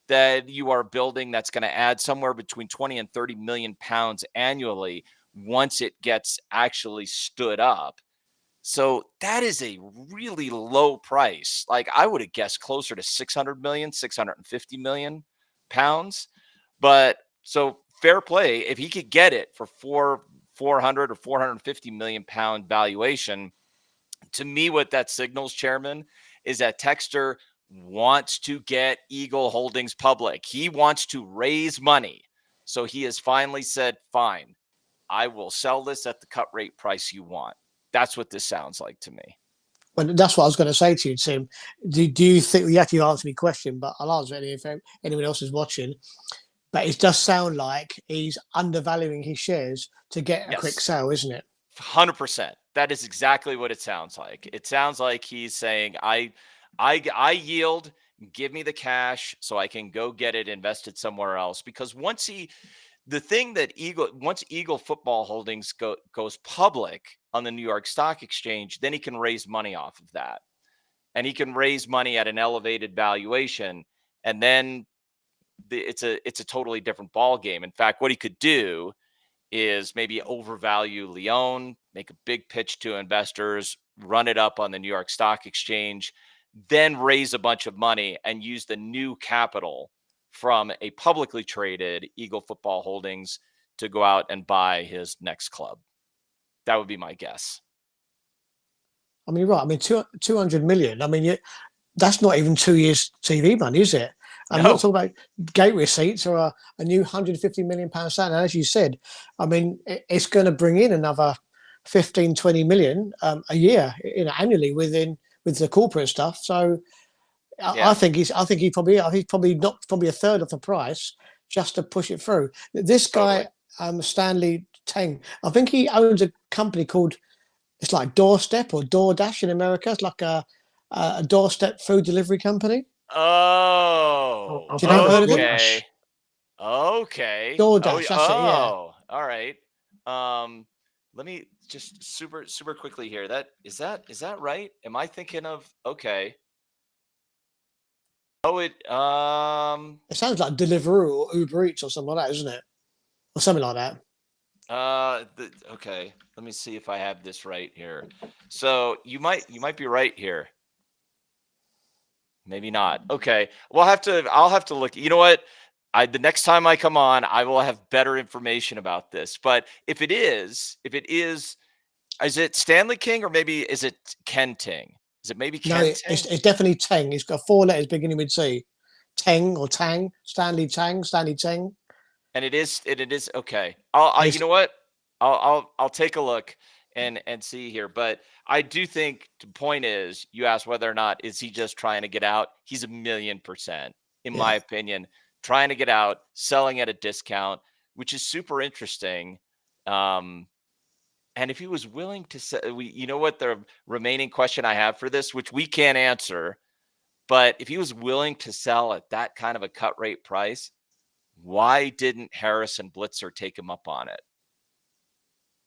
that you are building that's going to add somewhere between 20 and 30 million pounds annually once it gets actually stood up. So that is a really low price. Like I would have guessed closer to 600 million, 650 million pounds. But so fair play, if he could get it for 400 or 450 million pound valuation, to me, what that signals, Chairman, is that Texter wants to get Eagle Holdings public. He wants to raise money. So he has finally said, fine, I will sell this at the cut rate price you want. That's what this sounds like to me. Well, that's what I was going to say to you, Tim. Do you think, you actually answered my question, but I'll answer it if anyone else is watching. But it does sound like he's undervaluing his shares to get a quick sale, isn't it? 100%. That is exactly what it sounds like. It sounds like he's saying, I yield, give me the cash so I can go get it invested somewhere else. Because once Eagle Football Holdings goes public on the New York Stock Exchange, then he can raise money off of that. And he can raise money at an elevated valuation. And then it's a totally different ball game. In fact, what he could do is maybe overvalue Lyon, make a big pitch to investors, run it up on the New York Stock Exchange, then raise a bunch of money and use the new capital from a publicly traded Eagle Football Holdings to go out and buy his next club. That would be my guess. I mean, right. I mean, 200 million. I mean, that's not even 2 years TV money, is it? I'm not talking about gate receipts or a new 150 million pound salary. And as you said, I mean, it's going to bring in another 15, 20 million a year, annually with the corporate stuff. So I think he's probably not a third of the price just to push it through. This guy, Stanley Teng. I think he owns a company called, it's like Doorstep or DoorDash in America. It's like a doorstep food delivery company. Oh, I've Do you know, heard of it? okay. Okay. DoorDash, that's it, yeah. All right. Let me just super quickly here. Is that right? Am I thinking of okay? Oh, It sounds like Deliveroo or Uber Eats or something like that, isn't it? Or something like that. okay. Let me see if I have this right here. So you might be right here. Maybe not. Okay. I'll have to look. You know what? The next time I come on, I will have better information about this. But if it is it Stanley King or maybe is it Ken Ting? Is it maybe No, Ken it's Ting? definitely Teng. It's got 4 letters beginning with C. Teng or Tang, Stanley Teng. And it is okay. And You know what? I'll take a look and see here. But I do think the point is, you asked whether or not is he just trying to get out. He's 1,000,000%, in my yeah, opinion, trying to get out, selling at a discount, which is super interesting. And if he was willing to sell, you know what the remaining question I have for this, which we can't answer, but if he was willing to sell at that kind of a cut rate price, why didn't Harris and Blitzer take him up on it?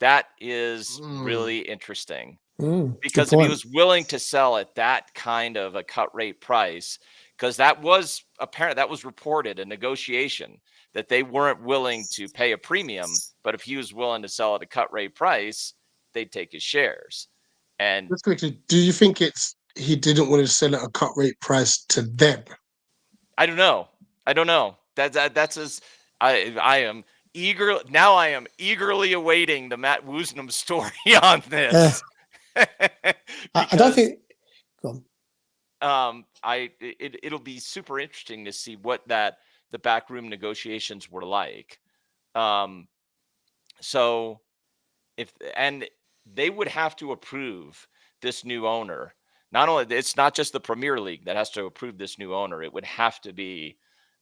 That is really interesting. good Because if he point. was willing to sell at that kind of a cut rate price, because that was apparent, that was reported in negotiation that they weren't willing to pay a premium, but if he was willing to sell at a cut rate price, they'd take his shares. And Just quickly, do you think he didn't want to sell at a cut rate price to them? I don't know. That's as I am eagerly awaiting the Matt Woosnam story on this. I don't think. Go on. It'll be super interesting to see what the backroom negotiations were like. So and they would have to approve this new owner. Not only, it's not just the Premier League that has to approve this new owner. It would have to be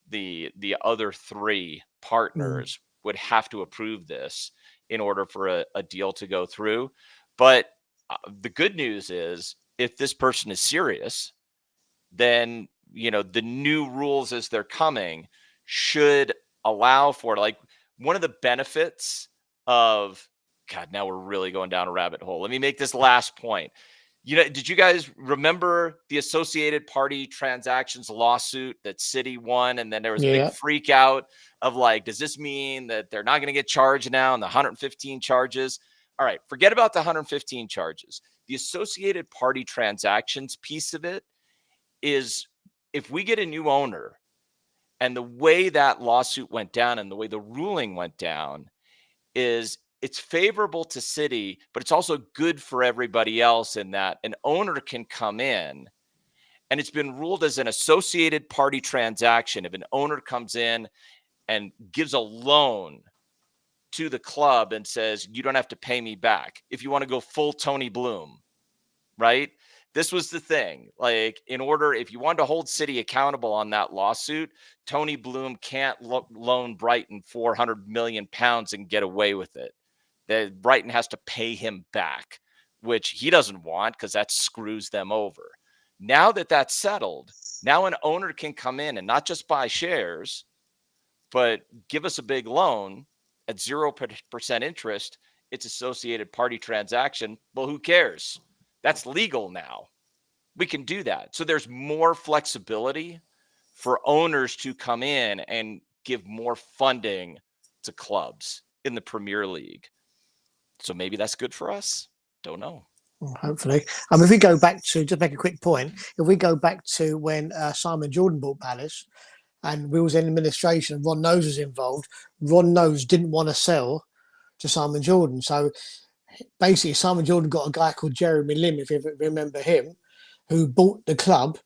the other 3 partners would have to approve this in order for a deal to go through. But the good news is, if this person is serious, then the new rules as they're coming should allow for, like, one of the benefits of God. Now we're really going down a rabbit hole. Let me make this last point. Did you guys remember the Associated Party Transactions lawsuit that City won? And then there was a big freak out of like, does this mean that they're not going to get charged now on the 115 charges? All right, forget about the 115 charges. The Associated Party Transactions piece of it is, if we get a new owner, and the way that lawsuit went down and the way the ruling went down is, it's favorable to City, but it's also good for everybody else in that an owner can come in, and it's been ruled as an associated party transaction. If an owner comes in and gives a loan to the club and says, you don't have to pay me back if you want to go full Tony Bloom, right? This was the thing. Like, if you wanted to hold City accountable on that lawsuit, Tony Bloom can't loan Brighton £400 million and get away with it. That Brighton has to pay him back, which he doesn't want because that screws them over. Now that that's settled, now an owner can come in and not just buy shares, but give us a big loan at 0% interest. It's associated party transaction. Well, who cares? That's legal now. We can do that. So there's more flexibility for owners to come in and give more funding to clubs in the Premier League. So maybe that's good for us. Don't know. Well, hopefully. If we go back to, just make a quick point, if we go back to when Simon Jordan bought Palace and we was in administration and Ron Nose was involved, Ron Nose didn't want to sell to Simon Jordan. So basically Simon Jordan got a guy called Jeremy Lim, if you remember him, who bought the club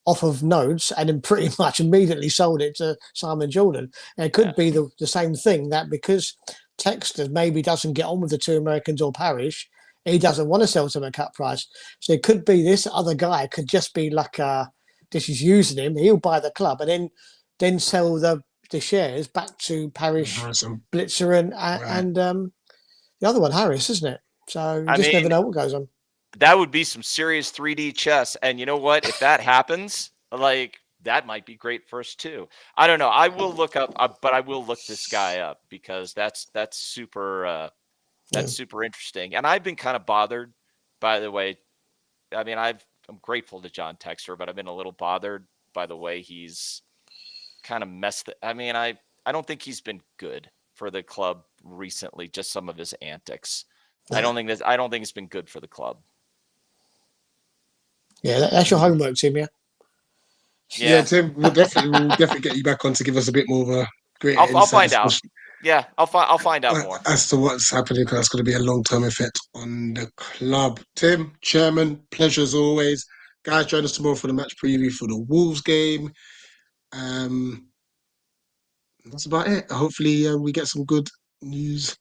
off of Nodes and then pretty much immediately sold it to Simon Jordan. And it could be the same thing, that because Texter maybe doesn't get on with the 2 Americans or Parish, he doesn't want to sell to them at cut price. So it could be this other guy could just be like, this is using him. He'll buy the club and then sell the the shares back to Parish, Harrison. Blitzer, and the other one, Harris, isn't it? So you just never know what goes on. That would be some serious 3D chess. And you know what? If that happens, like that might be great for us too. I don't know. I will look up, but I will look this guy up because that's super super interesting. And I've been kind of bothered, by the way. I mean, I'm grateful to John Textor, but I've been a little bothered by the way he's kind of messed. I mean, I don't think he's been good for the club recently. Just some of his antics. I don't think it's been good for the club. Yeah, that's your homework, Tim. Yeah, Tim, we'll definitely get you back on to give us a bit more of a great. I'll find out. Yeah, I'll find out more as to what's happening, because it's going to be a long-term effect on the club. Tim, Chairman, pleasure as always. Guys, join us tomorrow for the match preview for the Wolves game. That's about it. Hopefully, we get some good news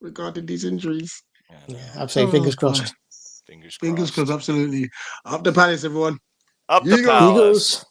regarding these injuries. Yeah, absolutely. Fingers crossed. Fingers crossed. Fingers crossed, absolutely. Up the Palace, everyone. Up the Palace. Eagles.